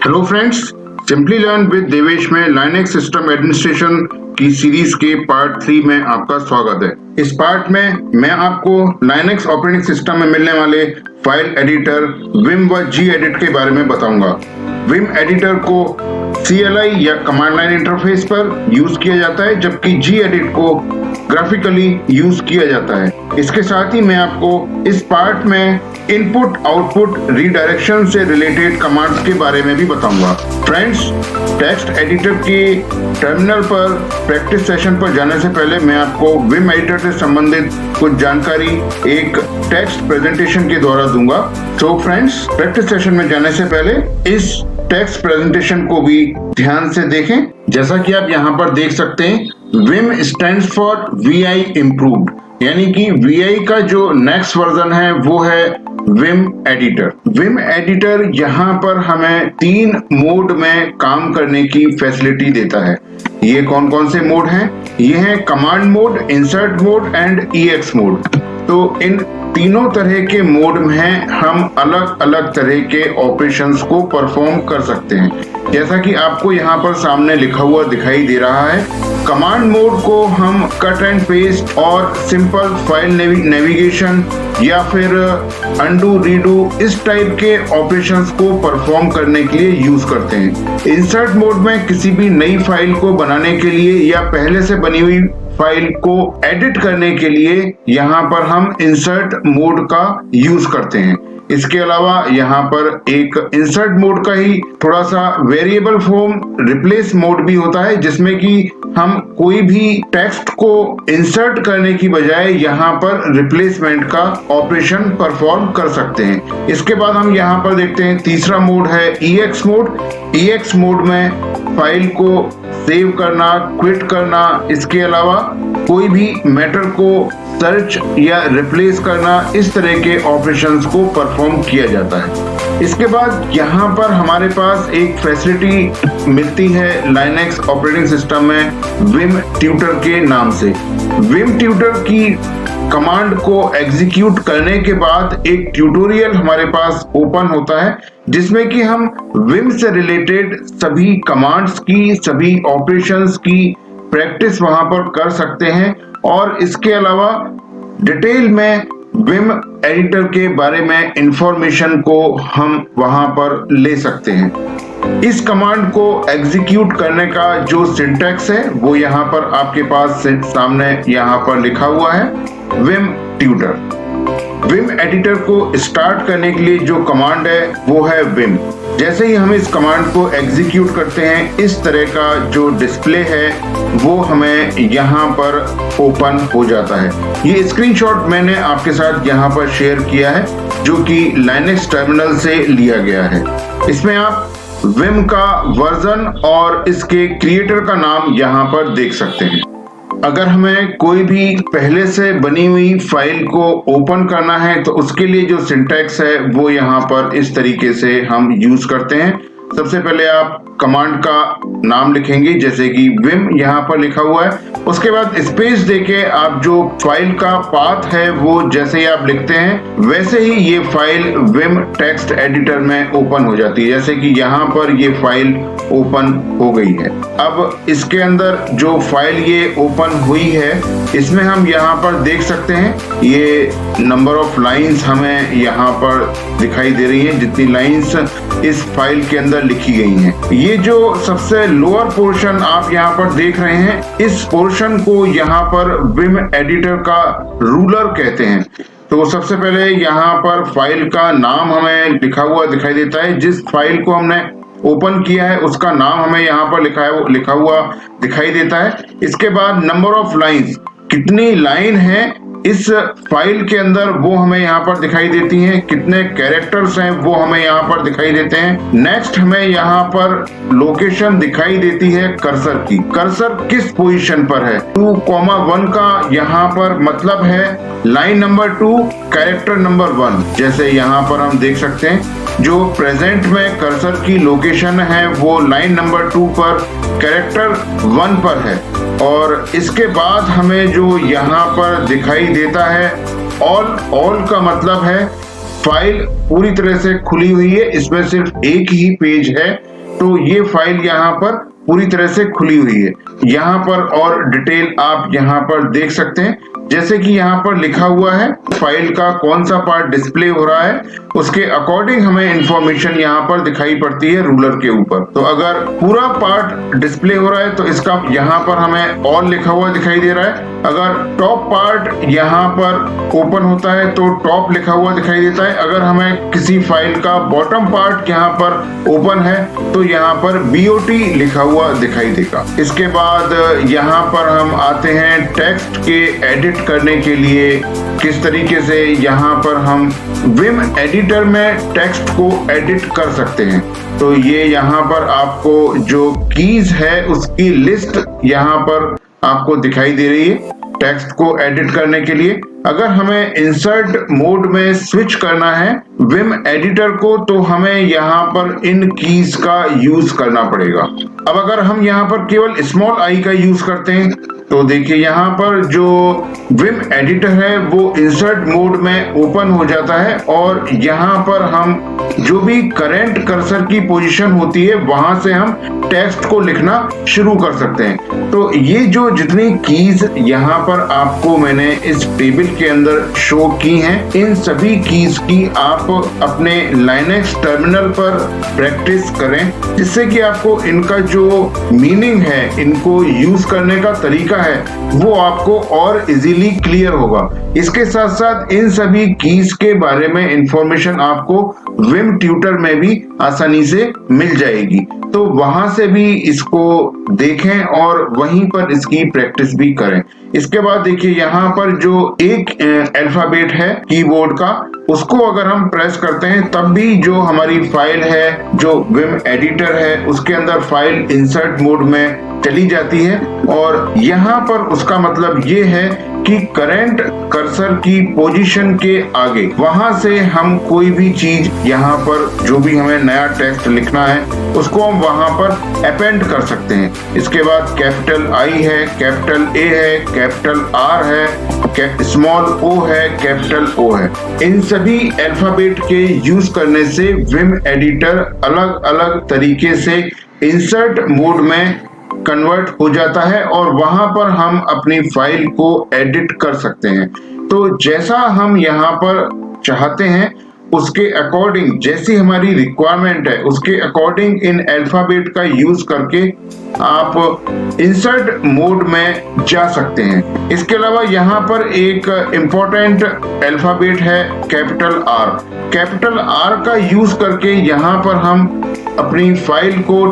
Hello friends, simply learn with Devesh में Linux system administration की series के पार्ट 3 में आपका स्वागत है। इस पार्ट में मैं आपको लाइनेक्स ऑपरेटिंग सिस्टम में मिलने वाले फाइल एडिटर विम व जी एडिट के बारे में बताऊंगा। विम एडिटर को CLI या कमांड लाइन इंटरफेस पर यूज किया जाता है, जबकि जी एडिट को ग्राफिकली यूज किया जाता है। इसके साथ ही मैं आपको इस पार्ट में इनपुट आउटपुट रीडायरेक्शन से रिलेटेड कमांड्स के बारे में भी बताऊंगा। फ्रेंड्स, टेक्स्ट एडिटर के टर्मिनल पर प्रैक्टिस सेशन पर जाने से पहले मैं आपको विम एडिटर से संबंधित कुछ जानकारी एक टेक्स्ट प्रेजेंटेशन के द्वारा दूंगा। तो फ्रेंड्स, प्रैक्टिस सेशन में जाने से पहले इस टेक्स्ट प्रेजेंटेशन को भी ध्यान से देखें। जैसा कि आप यहाँ पर देख सकते हैं, Vim stands for VI improved, यानी कि VI का जो नेक्स्ट वर्जन है वो है विम एडिटर। विम एडिटर यहाँ पर हमें 3 मोड में काम करने की फैसिलिटी देता है। ये कौन कौन से मोड हैं? ये हैं command mode, insert mode and EX mode. तो इन तीनों तरह के मोड में हम अलग अलग तरह के ऑपरेशंस को परफॉर्म कर सकते हैं। जैसा कि आपको यहाँ पर सामने लिखा हुआ दिखाई दे रहा है, कमांड मोड को हम कट एंड पेस्ट और सिंपल फाइल नेविगेशन या फिर अंडू रीडू इस टाइप के ऑपरेशंस को परफॉर्म करने के लिए यूज करते हैं। इंसर्ट मोड में किसी भी नई फाइल को बनाने के लिए या पहले से बनी हुई फाइल को एडिट करने के लिए यहाँ पर हम इंसर्ट मोड का यूज करते हैं। इसके अलावा यहाँ पर एक इंसर्ट मोड का ही थोड़ा सा वेरिएबल फॉर्म रिप्लेस मोड भी होता है, जिसमें कि हम कोई भी टेक्स्ट को इंसर्ट करने की बजाय यहाँ पर रिप्लेसमेंट का ऑपरेशन परफॉर्म कर सकते हैं। इसके बाद हम यहाँ पर देखते हैं तीसरा मोड है EX मोड। EX मोड में फाइल को सेव करना, क्विट करना, इसके अलावा कोई भी मैटर को सर्च या रिप्लेस करना, इस तरह के ऑपरेशंस को परफॉर्म किया जाता है। इसके बाद यहाँ पर हमारे पास एक फैसिलिटी मिलती है लाइनेक्स ऑपरेटिंग सिस्टम में विम ट्यूटर के नाम से। विम ट्यूटर की कमांड को एग्जीक्यूट करने के बाद एक ट्यूटोरियल हमारे पास ओपन होता है, जिसमें कि हम विम से रिलेटेड सभी कमांड्स की, सभी ऑपरेशंस की प्रैक्टिस वहां पर कर सकते हैं और इसके अलावा डिटेल में विम एडिटर के बारे में इंफॉर्मेशन को हम वहां पर ले सकते हैं। इस कमांड को एग्जीक्यूट करने का जो सिंटैक्स है वो यहाँ पर आपके पास सामने यहाँ पर लिखा हुआ है, विम ट्यूटर। विम एडिटर को स्टार्ट करने के लिए जो कमांड है वो है विम। जैसे ही हम इस कमांड को एग्जीक्यूट करते हैं, इस तरह का जो डिस्प्ले है वो हमें यहाँ पर ओपन हो जाता है। ये स्क्रीनशॉट मैंने आपके साथ यहाँ पर शेयर किया है, जो कि लाइनेक्स टर्मिनल से लिया गया है। इसमें आप विम का वर्जन और इसके क्रिएटर का नाम यहाँ पर देख सकते हैं। अगर हमें कोई भी पहले से बनी हुई फाइल को ओपन करना है तो उसके लिए जो सिंटैक्स है वो यहाँ पर इस तरीके से हम यूज करते हैं। सबसे पहले आप कमांड का नाम लिखेंगे, जैसे कि विम यहाँ पर लिखा हुआ है। उसके बाद स्पेस देके आप जो फाइल का पाथ है वो जैसे ही आप लिखते हैं वैसे ही ये फाइल विम टेक्स्ट एडिटर में ओपन हो जाती है। जैसे कि यहाँ पर ये फाइल ओपन हो गई है। अब इसके अंदर जो फाइल ये ओपन हुई है, इसमें हम यहाँ पर देख सकते हैं ये नंबर ऑफ लाइंस हमें यहाँ पर दिखाई दे रही हैं, जितनी लाइंस इस फाइल के अंदर लिखी गई हैं। ये जो सबसे लोअर पोर्शन आप यहाँ पर देख रहे हैं, इस पोर्शन को यहाँ पर विम एडिटर का रूलर कहते हैं। तो सबसे पहले यहाँ पर फाइल का नाम हमें लिखा हुआ दिखाई देता है। जिस फाइल को हमने ओपन किया है उसका नाम हमें यहाँ पर लिखा हुआ दिखाई देता है। इसके बाद नंबर ऑफ लाइंस, कितनी लाइन है इस फाइल के अंदर वो हमें यहाँ पर दिखाई देती हैं। कितने कैरेक्टर्स हैं वो हमें यहाँ पर दिखाई देते हैं। नेक्स्ट हमें यहाँ पर लोकेशन दिखाई देती है कर्सर की। कर्सर किस पोजीशन पर है? 2,1 का यहाँ पर मतलब है लाइन नंबर 2 कैरेक्टर नंबर 1। जैसे यहाँ पर हम देख सकते हैं जो प्रेजेंट में कर्सर की लोकेशन है वो लाइन नंबर 2 पर कैरेक्टर 1 पर है। और इसके बाद हमें जो यहाँ पर दिखाई देता है ऑल का मतलब है फाइल पूरी तरह से खुली हुई है, इसमें सिर्फ एक ही पेज है। तो ये फाइल यहाँ पर पूरी तरह से खुली हुई है। यहाँ पर और डिटेल आप यहाँ पर देख सकते हैं, जैसे कि यहाँ पर लिखा हुआ है फाइल का कौन सा पार्ट डिस्प्ले हो रहा है, उसके अकॉर्डिंग हमें इंफॉर्मेशन यहाँ पर दिखाई पड़ती है रूलर के ऊपर। तो अगर पूरा पार्ट डिस्प्ले हो रहा है तो इसका यहाँ पर हमें ऑल लिखा हुआ दिखाई दे रहा है। अगर टॉप पार्ट यहाँ पर ओपन होता है तो टॉप लिखा हुआ दिखाई देता है। अगर हमें किसी फाइल का बॉटम पार्ट यहाँ पर ओपन है तो यहाँ पर BOT लिखा हुआ दिखाई देगा। इसके बाद यहाँ पर हम आते हैं टेक्स्ट के एडिट करने के लिए किस तरीके से यहाँ पर हम विम एडिटर में टेक्स्ट को एडिट कर सकते हैं। तो ये यहाँ पर आपको जो कीज है उसकी लिस्ट यहाँ पर आपको दिखाई दे रही है टेक्स्ट को एडिट करने के लिए। अगर हमें इंसर्ट मोड में स्विच करना है विम एडिटर को तो हमें यहाँ पर इन कीज का यूज करना पड़ेगा। अब अगर हम यहाँ पर केवल स्मॉल आई का यूज करते हैं तो देखिए यहाँ पर जो विम एडिटर है वो इंसर्ट मोड में ओपन हो जाता है और यहाँ पर हम जो भी करंट कर्सर की पोजीशन होती है वहां से हम टेक्स्ट को लिखना शुरू कर सकते हैं। तो ये जो जितनी कीज यहाँ पर आपको मैंने इस टेबल के अंदर शो की हैं, इन सभी कीज की आप अपने लाइनेक्स टर्मिनल पर प्रैक्टिस करें, जिससे कि आपको इनका जो मीनिंग है, इनको यूज करने का तरीका है, वो आपको और इजीली क्लियर होगा। इसके साथ साथ इन सभी कीज के बारे में इंफॉर्मेशन आपको विम ट्यूटर में भी आसानी से मिल जाएगी। तो वहां से भी इसको देखें और वहीं पर इसकी प्रैक्टिस भी करें। इसके बाद देखिए यहाँ पर जो एक अल्फाबेट है कीबोर्ड का, उसको अगर हम प्रेस करते हैं तब भी जो हमारी फाइल है, जो विम एडिटर है, उसके अंदर फाइल इंसर्ट मोड में चली जाती है। और यहाँ पर उसका मतलब ये है कि करंट कर्सर की पोजीशन के आगे वहां से हम कोई भी चीज यहाँ पर जो भी हमें नया टेक्स्ट लिखना है उसको हम वहां पर अपेंड कर सकते हैं। इसके बाद कैपिटल I है, कैपिटल A है, कैपिटल R है, स्मॉल O है, कैपिटल O है। इन सभी अल्फाबेट के यूज करने से विम एडिटर अलग अलग तरीके से इंसर्ट मोड में कन्वर्ट हो जाता है और वहां पर हम अपनी फाइल को एडिट कर सकते हैं। तो जैसा हम यहाँ पर चाहते हैं उसके अकॉर्डिंग, जैसी हमारी रिक्वायरमेंट है उसके अकॉर्डिंग इन अल्फाबेट का यूज करके आप इंसर्ट मोड में जा सकते हैं। इसके अलावा यहाँ पर एक इम्पोर्टेंट अल्फाबेट है कैपिटल R। कैपिटल R का यूज करके यहाँ पर हम अपनी फाइल को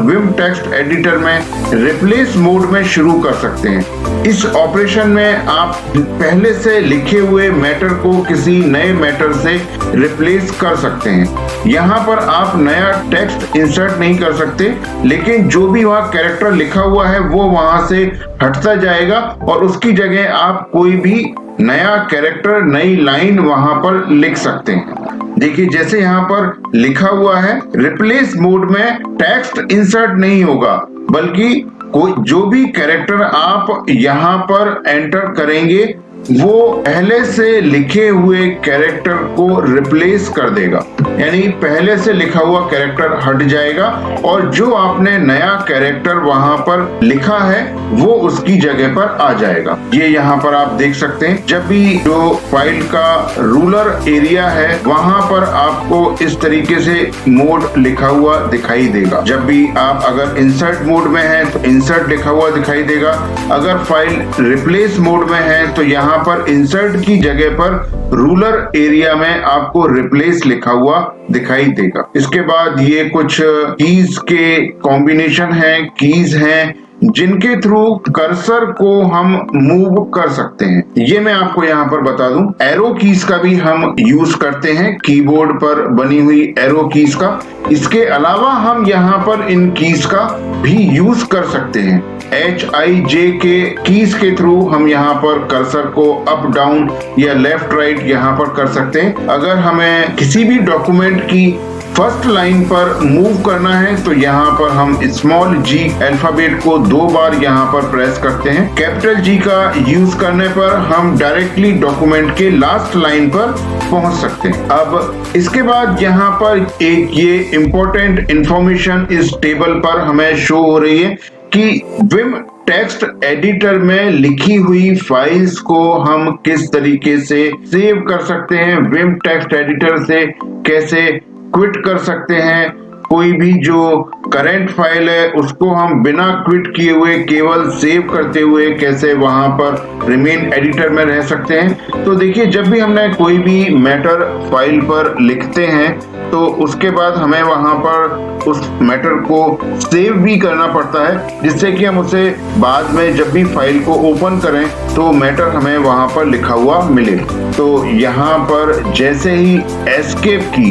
विम टेक्स्ट एडिटर में रिप्लेस मोड में शुरू कर सकते हैं। इस ऑपरेशन में आप पहले से लिखे हुए मैटर को किसी नए मैटर से रिप्लेस कर सकते हैं। यहाँ पर आप नया टेक्स्ट इंसर्ट नहीं कर सकते, लेकिन जो भी वहाँ कैरेक्टर लिखा हुआ है वो वहां से हटता जाएगा और उसकी जगह आप कोई भी नया कैरेक्टर, नई लाइन वहां पर लिख सकते हैं। देखिए जैसे यहाँ पर लिखा हुआ है रिप्लेस मोड में टेक्स्ट इंसर्ट नहीं होगा, बल्कि कोई जो भी कैरेक्टर आप यहाँ पर एंटर करेंगे वो पहले से लिखे हुए कैरेक्टर को रिप्लेस कर देगा। यानी पहले से लिखा हुआ कैरेक्टर हट जाएगा और जो आपने नया कैरेक्टर वहां पर लिखा है वो उसकी जगह पर आ जाएगा। ये यहाँ पर आप देख सकते हैं, जब भी जो फाइल का रूलर एरिया है वहां पर आपको इस तरीके से मोड लिखा हुआ दिखाई देगा। जब भी आप अगर इंसर्ट मोड में है तो इंसर्ट लिखा हुआ दिखाई देगा। अगर फाइल रिप्लेस मोड में है तो यहाँ पर इंसर्ट की जगह पर रूलर एरिया में आपको रिप्लेस लिखा हुआ दिखाई देगा। इसके बाद ये कुछ कीज के कॉम्बिनेशन है, कीज हैं जिनके थ्रू कर्सर को हम मूव कर सकते हैं। ये मैं आपको यहाँ पर बता दूं, एरो कीज का भी हम यूज करते हैं, कीबोर्ड पर बनी हुई एरो कीज का। इसके अलावा हम यहाँ पर इन कीज का भी यूज कर सकते हैं। HIJ के कीज के थ्रू हम यहाँ पर कर्सर को अप डाउन या लेफ्ट राइट यहाँ पर कर सकते हैं। अगर हमें किसी भी डॉक्यूमेंट की फर्स्ट लाइन पर मूव करना है तो यहाँ पर हम स्मॉल जी अल्फाबेट को 2 बार यहाँ पर प्रेस करते हैं। कैपिटल जी का यूज करने पर हम डायरेक्टली डॉक्यूमेंट के लास्ट लाइन पर पहुंच सकते हैं। अब इसके बाद यहाँ पर एक ये इंपॉर्टेंट इंफॉर्मेशन इस टेबल पर हमें शो हो रही है कि विम टेक्स्ट एडिटर में लिखी हुई फाइल्स को हम किस तरीके से सेव कर सकते हैं, विम टेक्स्ट एडिटर से कैसे क्विट कर सकते हैं, कोई भी जो करंट फाइल है उसको हम बिना क्विट किए हुए केवल सेव करते हुए कैसे वहां पर रिमेन एडिटर में रह सकते हैं। तो देखिए, जब भी हमने कोई भी मैटर फाइल पर लिखते हैं तो उसके बाद हमें वहां पर उस मैटर को सेव भी करना पड़ता है, जिससे कि हम उसे बाद में जब भी फाइल को ओपन करें तो मैटर हमें वहां पर लिखा हुआ मिले। तो यहाँ पर जैसे ही एस्केप की,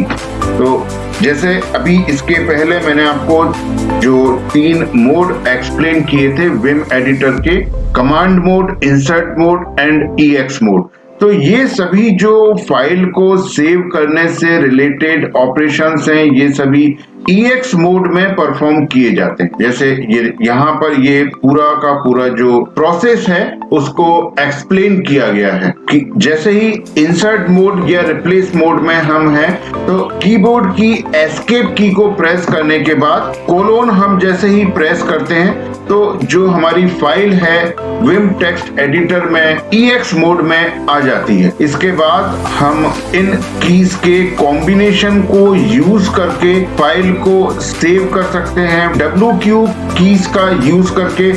तो जैसे अभी इसके पहले मैंने आपको जो 3 मोड एक्सप्लेन किए थे विम एडिटर के, command mode, insert mode and EX mode, तो ये सभी जो फाइल को सेव करने से रिलेटेड ऑपरेशंस हैं ये सभी EX मोड में परफॉर्म किए जाते हैं। जैसे ये यहाँ पर ये पूरा का पूरा जो प्रोसेस है उसको एक्सप्लेन किया गया है कि जैसे ही इंसर्ट मोड या रिप्लेस मोड में हम हैं तो कीबोर्ड की एस्केप की को प्रेस करने के बाद कोलोन हम जैसे ही प्रेस करते हैं तो जो हमारी फाइल है विम टेक्स्ट एडिटर में EX मोड में आ जाती है। इसके बाद हम इन कीज के कॉम्बिनेशन को यूज करके फाइल को सेव कर सकते हैं। WQ कीज का यूज करके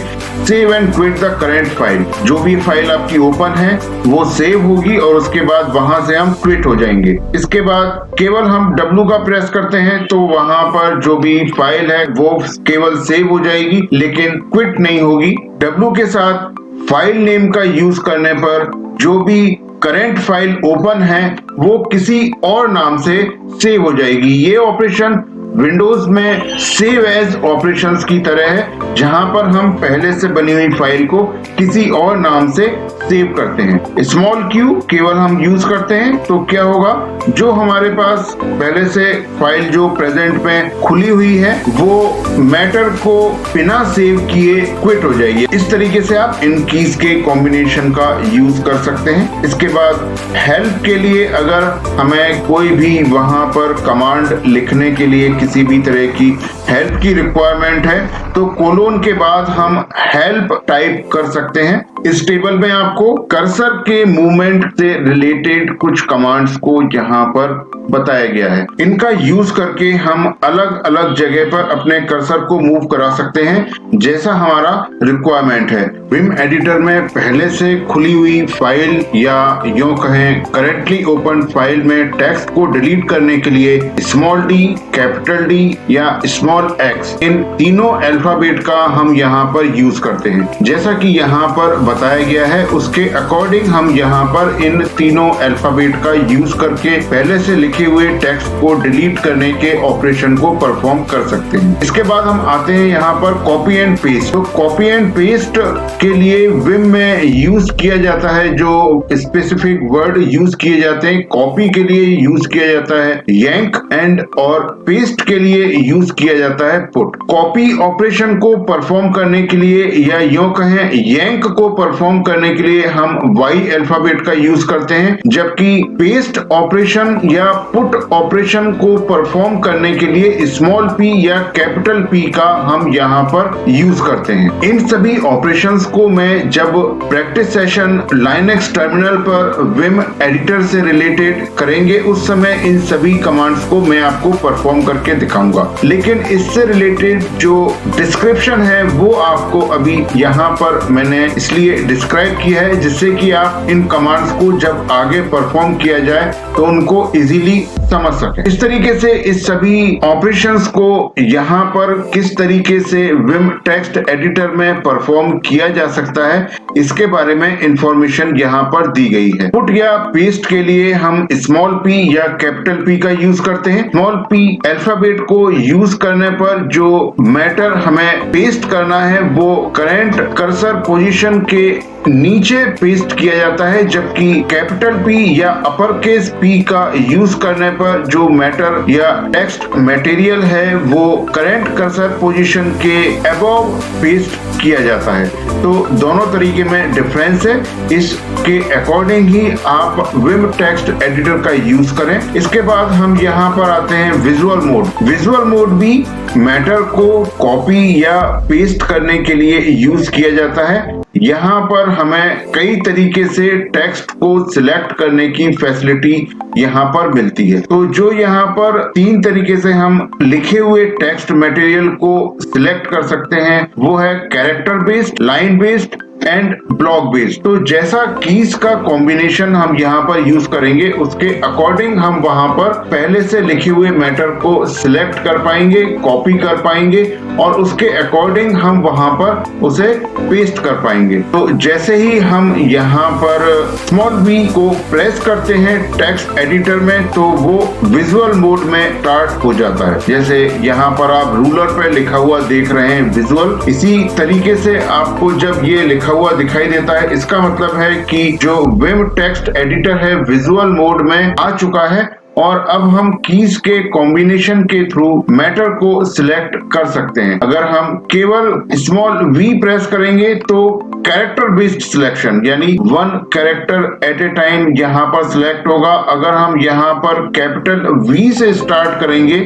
save and quit the current file, जो भी फाइल आपकी ओपन है वो सेव होगी और उसके बाद वहां से हम क्विट हो जाएंगे। इसके बाद केवल हम W का प्रेस करते हैं तो वहां पर जो भी फाइल है वो केवल सेव हो जाएगी लेकिन क्विट नहीं होगी। W के साथ फाइल नेम का यूज करने पर जो भी करंट फाइल ओपन है वो किसी और नाम से सेव हो जाएगी। ये ऑपरेशन विंडोज में सेव एज ऑपरेशंस की तरह है, जहां पर हम पहले से बनी हुई फाइल को किसी और नाम से सेव करते हैं। स्मॉल क्यू केवल हम यूज करते हैं तो क्या होगा, जो हमारे पास पहले से फाइल जो प्रेजेंट में खुली हुई है वो मैटर को बिना सेव किए क्विट हो जाएगी। इस तरीके से आप इन कीज के कॉम्बिनेशन का यूज कर सकते हैं। इसके बाद हेल्प के लिए अगर हमें कोई भी वहां पर कमांड लिखने के लिए किसी भी तरह की हेल्प की रिक्वायरमेंट है तो कोलोन के बाद हम हेल्प टाइप कर सकते हैं। इस टेबल में आपको कर्सर के मूवमेंट से रिलेटेड कुछ कमांड्स को यहाँ पर बताया गया है। इनका यूज करके हम अलग अलग जगह पर अपने कर्सर को मूव करा सकते हैं जैसा हमारा रिक्वायरमेंट है। विम एडिटर में पहले से खुली हुई फाइल या यूं कहें करेंटली ओपन फाइल में टेक्स्ट को डिलीट करने के लिए स्मॉल डी, कैपिटल डी या स्मॉल एक्स, इन तीनों अल्फाबेट का हम यहाँ पर यूज करते हैं। जैसा कि यहाँ पर बताया गया है उसके अकॉर्डिंग हम यहाँ पर इन तीनों अल्फाबेट का यूज करके पहले से लिखे हुए टेक्स्ट को डिलीट करने के ऑपरेशन को परफॉर्म कर सकते हैं। इसके बाद हम आते हैं यहाँ पर कॉपी एंड पेस्ट। तो कॉपी एंड पेस्ट के लिए विम में यूज किया जाता है जो स्पेसिफिक वर्ड यूज किए जाते हैं। कॉपी के लिए यूज किया जाता है यांक एंड, और पेस्ट के लिए यूज किया जाता है पुट। कॉपी ऑपरेशन को परफॉर्म करने के लिए या यूं कहें यांक को परफॉर्म करने के लिए हम Y अल्फाबेट का यूज करते हैं, जबकि पेस्ट ऑपरेशन या पुट ऑपरेशन को परफॉर्म करने के लिए स्मॉल p या कैपिटल P का हम यहाँ पर यूज करते हैं। इन सभी ऑपरेशंस को मैं जब प्रैक्टिस सेशन लाइनेक्स टर्मिनल पर विम एडिटर से रिलेटेड करेंगे उस समय इन सभी कमांड्स को मैं आपको परफॉर्म करके दिखाऊंगा, लेकिन इससे रिलेटेड जो डिस्क्रिप्शन है वो आपको अभी यहाँ पर मैंने इसलिए डिस्क्राइब किया है जिससे कि आप इन कमांड्स को जब आगे परफॉर्म किया जाए तो उनको इजीली समझ सके। इस तरीके से इस सभी ऑपरेशंस को यहाँ पर किस तरीके से विम टेक्स्ट एडिटर में परफॉर्म किया जा सकता है इसके बारे में इंफॉर्मेशन यहाँ पर दी गई है। पुट या पेस्ट के लिए हम स्मॉल p या कैपिटल P का यूज करते हैं। स्मॉल p अल्फाबेट को यूज करने पर जो मैटर हमें पेस्ट करना है वो करंट कर्सर पोजीशन के नीचे पेस्ट किया जाता है, जबकि कैपिटल P या अपर केस P का यूज करने पर जो मैटर या टेक्स्ट मटेरियल है वो करेंट कर्सर पोजीशन के अबव पेस्ट किया जाता है। तो दोनों तरीके में डिफरेंस है, इसके अकॉर्डिंग ही आप विम टेक्स्ट एडिटर का यूज करें। इसके बाद हम यहाँ पर आते हैं विजुअल मोड। विजुअल मोड भी मैटर को कॉपी या पेस्ट करने के लिए यूज किया जाता है। यहाँ पर हमें कई तरीके से टेक्स्ट को सिलेक्ट करने की फैसिलिटी यहाँ पर मिलती है। तो जो यहाँ पर 3 तरीके से हम लिखे हुए टेक्स्ट मटेरियल को सिलेक्ट कर सकते हैं वो है character based, line based and block based. तो जैसा कीज का कॉम्बिनेशन हम यहाँ पर यूज करेंगे उसके अकॉर्डिंग हम वहां पर पहले से लिखे हुए मैटर को सिलेक्ट कर पाएंगे, कॉपी कर पाएंगे और उसके अकॉर्डिंग हम वहां पर उसे पेस्ट कर पाएंगे। तो जैसे ही हम यहाँ पर स्मॉल v को प्रेस करते हैं टेक्स्ट एडिटर में तो वो विजुअल मोड में स्टार्ट हो जाता है। जैसे यहाँ पर आप रूलर पे लिखा हुआ देख रहे हैं विजुअल, इसी तरीके से आपको जब ये लिखा हुआ दिखाई देता है इसका मतलब है कि जो विम टेक्स्ट एडिटर है विजुअल मोड में आ चुका है और अब हम कीज के कॉम्बिनेशन के थ्रू मैटर को सिलेक्ट कर सकते हैं। अगर हम केवल स्मॉल v प्रेस करेंगे तो कैरेक्टर बेस्ड सिलेक्शन यानी 1 कैरेक्टर एट ए टाइम यहाँ पर सिलेक्ट होगा। अगर हम यहाँ पर कैपिटल V से स्टार्ट करेंगे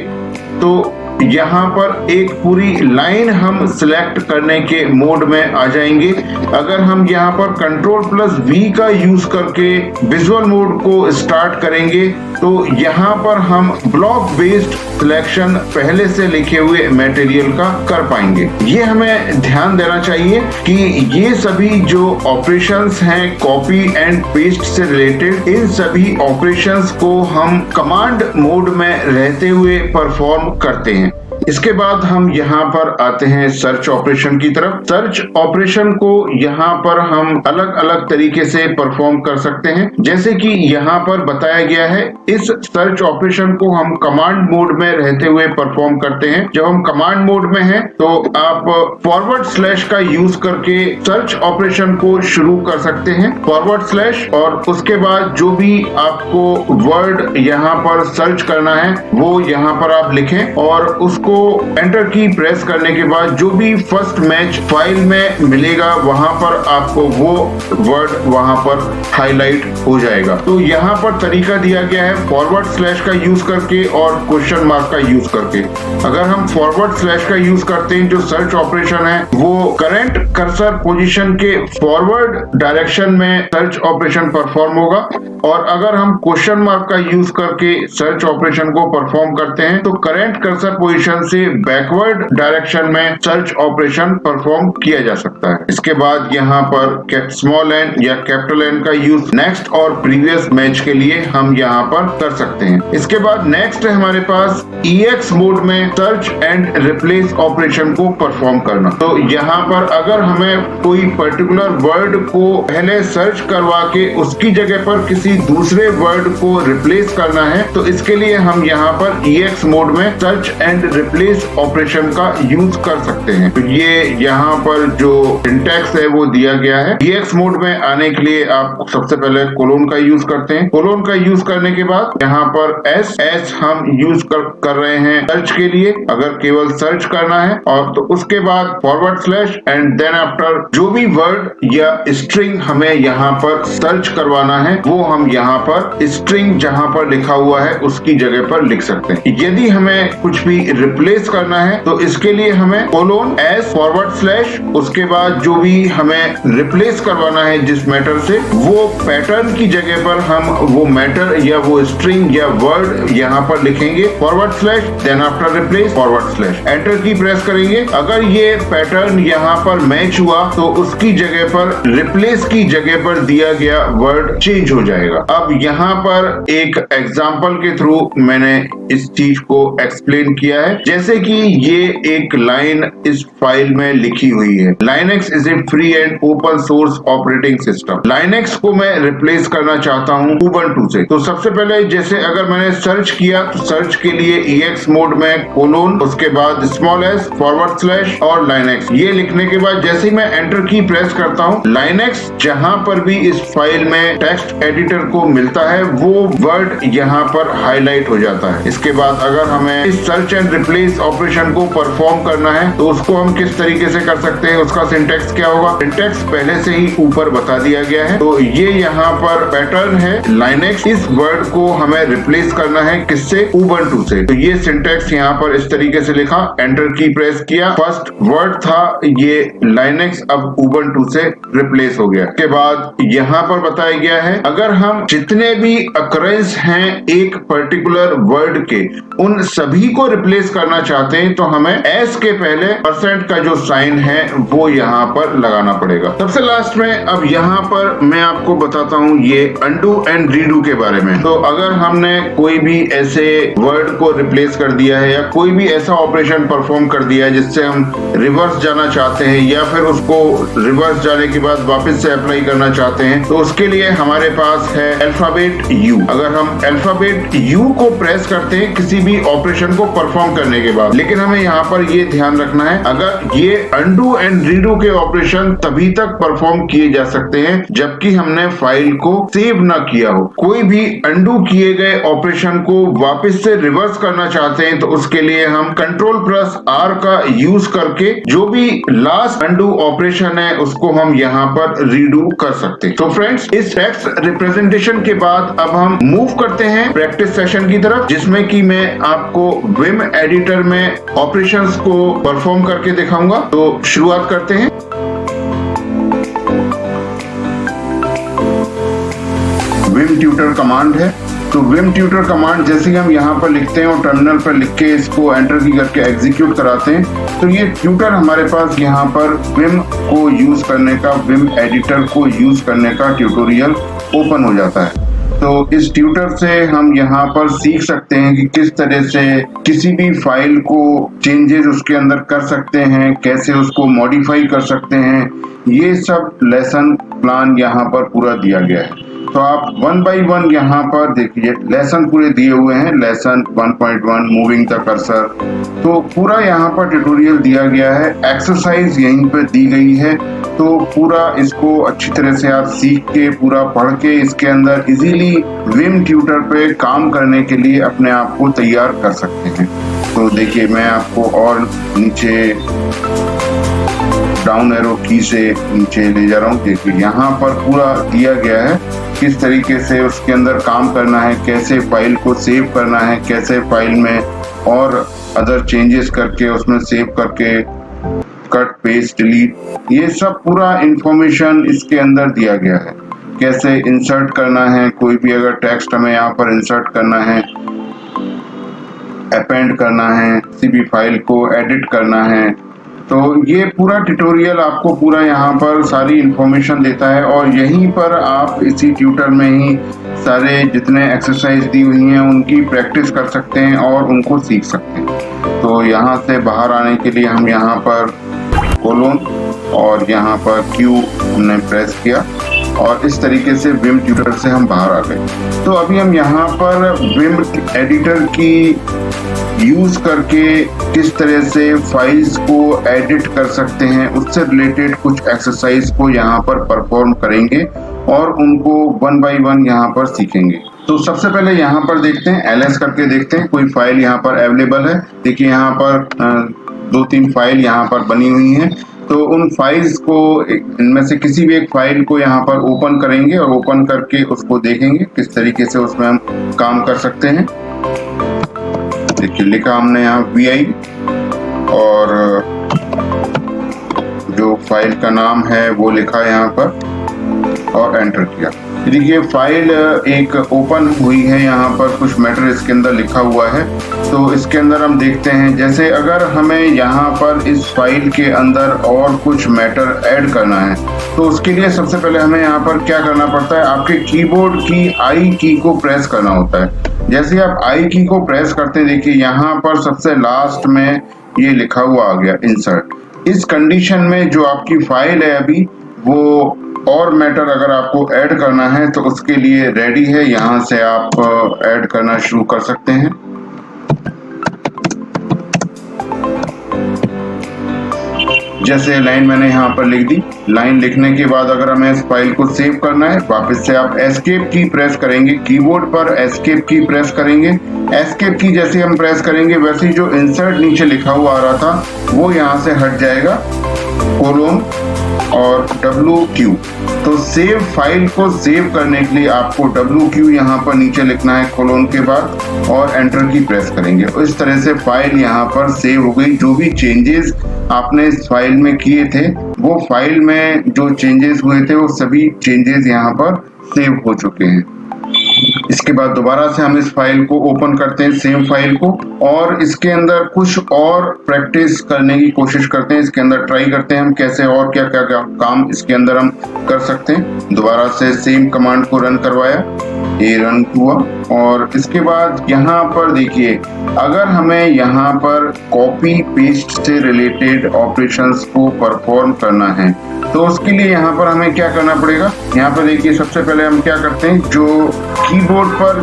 तो यहाँ पर एक पूरी लाइन हम सिलेक्ट करने के मोड में आ जाएंगे। अगर हम यहाँ पर Ctrl+V का यूज करके विजुअल मोड को स्टार्ट करेंगे तो यहाँ पर हम ब्लॉक बेस्ड सिलेक्शन पहले से लिखे हुए मटेरियल का कर पाएंगे। ये हमें ध्यान देना चाहिए कि ये सभी जो ऑपरेशंस हैं कॉपी एंड पेस्ट से रिलेटेड, इन सभी ऑपरेशंस को हम कमांड मोड में रहते हुए परफॉर्म करते हैं। इसके बाद हम यहाँ पर आते हैं सर्च ऑपरेशन की तरफ। सर्च ऑपरेशन को यहाँ पर हम अलग अलग तरीके से परफॉर्म कर सकते हैं। जैसे कि यहाँ पर बताया गया है, इस सर्च ऑपरेशन को हम कमांड मोड में रहते हुए परफॉर्म करते हैं। जब हम कमांड मोड में हैं तो आप फॉरवर्ड / का यूज करके सर्च ऑपरेशन को शुरू कर सकते हैं। फॉरवर्ड / और उसके बाद जो भी आपको वर्ड यहाँ पर सर्च करना है वो यहाँ पर आप लिखें और उसको एंटर की प्रेस करने के बाद जो भी फर्स्ट मैच फाइल में मिलेगा वहां पर आपको वो वर्ड वहां पर हाईलाइट हो जाएगा। तो यहाँ पर तरीका दिया गया है फॉरवर्ड / का यूज करके और क्वेश्चन मार्क का यूज करके। अगर हम फॉरवर्ड / का यूज करते हैं जो सर्च ऑपरेशन है वो करंट कर्सर पोजीशन के फॉरवर्ड डायरेक्शन में सर्च ऑपरेशन परफॉर्म होगा और अगर हम क्वेश्चन मार्क का यूज करके सर्च ऑपरेशन को परफॉर्म करते हैं तो करंट कर्सर पोजीशन से बैकवर्ड डायरेक्शन में सर्च ऑपरेशन परफॉर्म किया जा सकता है। इसके बाद यहाँ पर स्मॉल n या कैपिटल N का यूज नेक्स्ट और प्रीवियस मैच के लिए हम यहाँ पर कर सकते हैं। इसके बाद नेक्स्ट है हमारे पास EX मोड में सर्च एंड रिप्लेस ऑपरेशन को परफॉर्म करना। तो यहाँ पर अगर हमें कोई पर्टिकुलर वर्ड को पहले सर्च करवा के उसकी जगह पर किसी दूसरे वर्ड को रिप्लेस करना है तो इसके लिए हम यहाँ पर EX मोड में सर्च एंड रिप्लेस ऑपरेशन का यूज कर सकते हैं। तो ये यहाँ पर जो सिंटैक्स है वो दिया गया है। EX मोड में आने के लिए आप सबसे पहले कोलोन का यूज करते हैं। कोलोन का यूज करने के बाद यहाँ पर S हम यूज कर रहे हैं सर्च के लिए, अगर केवल सर्च करना है, और तो उसके बाद फॉरवर्ड / एंड देन आफ्टर जो भी वर्ड या स्ट्रिंग हमें यहाँ पर सर्च करवाना है वो हम यहाँ पर स्ट्रिंग जहाँ पर लिखा हुआ है उसकी जगह पर लिख सकते हैं। यदि हमें कुछ भी रिप्लेस करना है तो इसके लिए हमें कोलोन S फॉरवर्ड / उसके बाद जो भी हमें रिप्लेस करवाना है जिस मैटर से वो पैटर्न की जगह पर हम वो मैटर या वो स्ट्रिंग या वर्ड यहाँ पर लिखेंगे forward / then after replace forward / enter की प्रेस करेंगे। अगर ये पैटर्न यहाँ पर मैच हुआ तो उसकी जगह पर रिप्लेस की जगह पर दिया गया वर्ड चेंज हो जाएगा। अब यहाँ पर एक एग्जाम्पल के थ्रू मैंने इस चीज को एक्सप्लेन किया है। जैसे कि ये एक लाइन इस फाइल में लिखी हुई है, Linux is a free and open source operating system. Linux को मैं रिप्लेस करना चाहता हूँ उबंटू से। तो सबसे पहले जैसे अगर मैंने सर्च किया तो सर्च के लिए EX मोड में कोलोन, उसके बाद s / और लाइनेक्स, ये लिखने के बाद जैसे ही मैं एंटर की प्रेस करता हूँ, लाइनेक्स जहां पर भी इस फाइल में टेक्स्ट एडिटर को मिलता है वो वर्ड यहाँ पर हाईलाइट हो जाता है। इसके बाद अगर हमें इस सर्च एंड रिप्लेस ऑपरेशन को परफॉर्म करना है तो उसको हम किस तरीके से कर सकते हैं, उसका सिंटेक्स क्या होगा। सिंटेक्स पहले से ही ऊपर बता दिया गया है। तो ये यहाँ पर पैटर्न है, लाइनेक्स इस वर्ड को हमें रिप्लेस करना है किससे, उबंटू से। तो ये सिंटेक्स यहाँ पर इस तरीके से लिखा, एंटर की प्रेस किया, फर्स्ट वर्ड था ये लाइनेक्स, अब उबंटू से रिप्लेस हो गया। के बाद यहाँ पर बताया गया है अगर हम जितने भी अकरेंस हैं एक पर्टिकुलर वर्ड के उन सभी को रिप्लेस करना चाहते हैं तो हमें एस के पहले % का जो साइन है वो यहाँ पर लगाना पड़ेगा। सबसे लास्ट में अब यहाँ पर मैं आपको बताता हूँ ये अंडू एंड रीडू के बारे में। तो अगर हमने कोई भी ऐसे वर्ड को रिप्लेस कर दिया है या कोई भी ऐसा ऑपरेशन परफॉर्म कर दिया है जिससे हम रिवर्स जाना चाहते हैं या फिर उसको रिवर्स जाने के बाद वापस से अप्लाई करना चाहते हैं तो उसके लिए हमारे पास है अल्फाबेट U। अगर हम अल्फाबेट U को प्रेस करते हैं किसी भी ऑपरेशन को परफॉर्म करने के बाद, लेकिन हमें यहाँ पर ये ध्यान रखना है अगर ये अंडू एंड रीडू के ऑपरेशन तभी तक परफॉर्म किए जा सकते हैं जबकि हमने फाइल को सेव ना किया हो। कोई भी अंडू किए गए ऑपरेशन को वापस से रिवर्स करना चाहते हैं तो उसके लिए हम Ctrl+R का यूज करके जो भी लास्ट अंडू ऑपरेशन है उसको हम यहाँ पर रीडू कर सकते हैं। तो फ्रेंड्स, इस टेक्स्ट रिप्रेजेंटेशन के बाद अब हम मूव करते हैं प्रैक्टिस सेशन की तरफ, जिसमें कि मैं आपको विम एडिटर में ऑपरेशंस को परफॉर्म करके दिखाऊंगा। तो शुरुआत करते हैं। विम ट्यूटर कमांड है। तो विम ट्यूटर कमांड जैसे ही हम यहाँ पर लिखते हैं और टर्मिनल पर लिख के इसको एंटर की करके एग्जीक्यूट कराते हैं तो ये ट्यूटर हमारे पास यहाँ पर विम को यूज करने का, विम एडिटर को यूज करने का ट्यूटोरियल ओपन हो जाता है। तो इस ट्यूटर से हम यहाँ पर सीख सकते हैं कि किस तरह से किसी भी फाइल को चेंजेस उसके अंदर कर सकते हैं, कैसे उसको मॉडिफाई कर सकते हैं, ये सब लेसन प्लान यहाँ पर पूरा दिया गया है। तो आप 1 by 1 यहाँ पर देखिए लेसन पूरे दिए हुए हैं। लेसन 1.1 मूविंग द कर्सर, तो पूरा यहाँ पर ट्यूटोरियल दिया गया है। एक्सरसाइज यहीं पर दी गई है। तो पूरा इसको अच्छी तरह से आप सीख के पूरा पढ़ के इसके अंदर इजीली विम ट्यूटर पे काम करने के लिए अपने आप को तैयार कर सकते हैं। तो देखिए मैं आपको और नीचे डाउन एरो की से नीचे ले जा रहा हूँ। देखिए यहाँ पर पूरा दिया गया है किस तरीके से उसके अंदर काम करना है, कैसे फाइल को सेव करना है, कैसे फाइल में और अदर चेंजेस करके उसमें सेव करके कट पेस्ट डिलीट, ये सब पूरा इंफॉर्मेशन इसके अंदर दिया गया है। कैसे इंसर्ट करना है, कोई भी अगर टेक्स्ट हमें यहाँ पर इंसर्ट करना है, अपेंड करना है, किसी भी फाइल को एडिट करना है, तो ये पूरा ट्यूटोरियल आपको पूरा यहाँ पर सारी इंफॉर्मेशन देता है। और यहीं पर आप इसी ट्यूटर में ही सारे जितने एक्सरसाइज दी हुई हैं उनकी प्रैक्टिस कर सकते हैं और उनको सीख सकते हैं। तो यहाँ से बाहर आने के लिए हम यहाँ पर कोलोन और यहाँ पर Q हमने प्रेस किया और इस तरीके से विम ट्यूटर से हम बाहर आ गए। तो अभी हम यहाँ पर विम एडिटर की यूज करके किस तरह से फाइल्स को एडिट कर सकते हैं उससे रिलेटेड कुछ एक्सरसाइज को यहाँ पर परफॉर्म करेंगे और उनको 1 by 1 यहाँ पर सीखेंगे। तो सबसे पहले यहाँ पर देखते हैं, ls करके देखते हैं कोई फाइल यहाँ पर अवेलेबल है। देखिए यहाँ पर 2-3 फाइल यहाँ पर बनी हुई हैं। तो उन फाइल्स को, इनमें से किसी भी एक फाइल को यहाँ पर ओपन करेंगे और ओपन करके उसको देखेंगे किस तरीके से उसमें हम काम कर सकते हैं। देखिए लिखा हमने यहाँ VI और जो फाइल का नाम है वो लिखा यहाँ पर और एंटर किया। देखिए फाइल एक ओपन हुई है, यहाँ पर कुछ मैटर इसके अंदर लिखा हुआ है। तो इसके अंदर हम देखते हैं जैसे अगर हमें यहाँ पर इस फाइल के अंदर और कुछ मैटर ऐड करना है तो उसके लिए सबसे पहले हमें यहाँ पर क्या करना पड़ता है, आपके कीबोर्ड की I की को प्रेस करना होता है। जैसे आप आई की को प्रेस करते हैं, देखिए यहाँ पर सबसे लास्ट में ये लिखा हुआ आ गया इंसर्ट। इस कंडीशन में जो आपकी फाइल है अभी वो और मैटर अगर आपको ऐड करना है तो उसके लिए रेडी है, यहाँ से आप ऐड करना शुरू कर सकते हैं। जैसे लाइन मैंने यहाँ पर लिख दी। लाइन लिखने के बाद अगर हमें इस फाइल को सेव करना है, वापस से आप एस्केप की प्रेस करेंगे, कीबोर्ड पर एस्केप की प्रेस करेंगे। एस्केप की जैसे हम प्रेस करेंगे वैसे ही जो इंसर्ट नीचे लिखा हुआ आ रहा था वो यहाँ से हट जाएगा, कोलोन और WQ। तो सेव फाइल को सेव करने के लिए आपको WQ यहाँ पर नीचे लिखना है कोलोन के बाद, और एंटर की प्रेस करेंगे। इस तरह से फाइल यहाँ पर सेव हो गई। जो भी चेंजेस आपने इस फाइल में किए थे वो फाइल में जो चेंजेस हुए थे वो सभी चेंजेस यहाँ पर सेव हो चुके हैं। इसके बाद दोबारा से हम इस फाइल को ओपन करते हैं, सेम फाइल को, और इसके अंदर कुछ और प्रैक्टिस करने की कोशिश करते हैं। इसके अंदर ट्राई करते हैं हम कैसे और क्या क्या काम इसके अंदर हम कर सकते हैं। दोबारा से सेम कमांड को रन करवाया, ये रन हुआ। और इसके बाद यहाँ पर देखिए, अगर हमें यहाँ पर कॉपी पेस्ट से रिलेटेड ऑपरेशंस को परफॉर्म करना है तो उसके लिए यहाँ पर हमें क्या करना पड़ेगा। यहाँ पर देखिए सबसे पहले हम क्या करते हैं, जो कीबोर्ड पर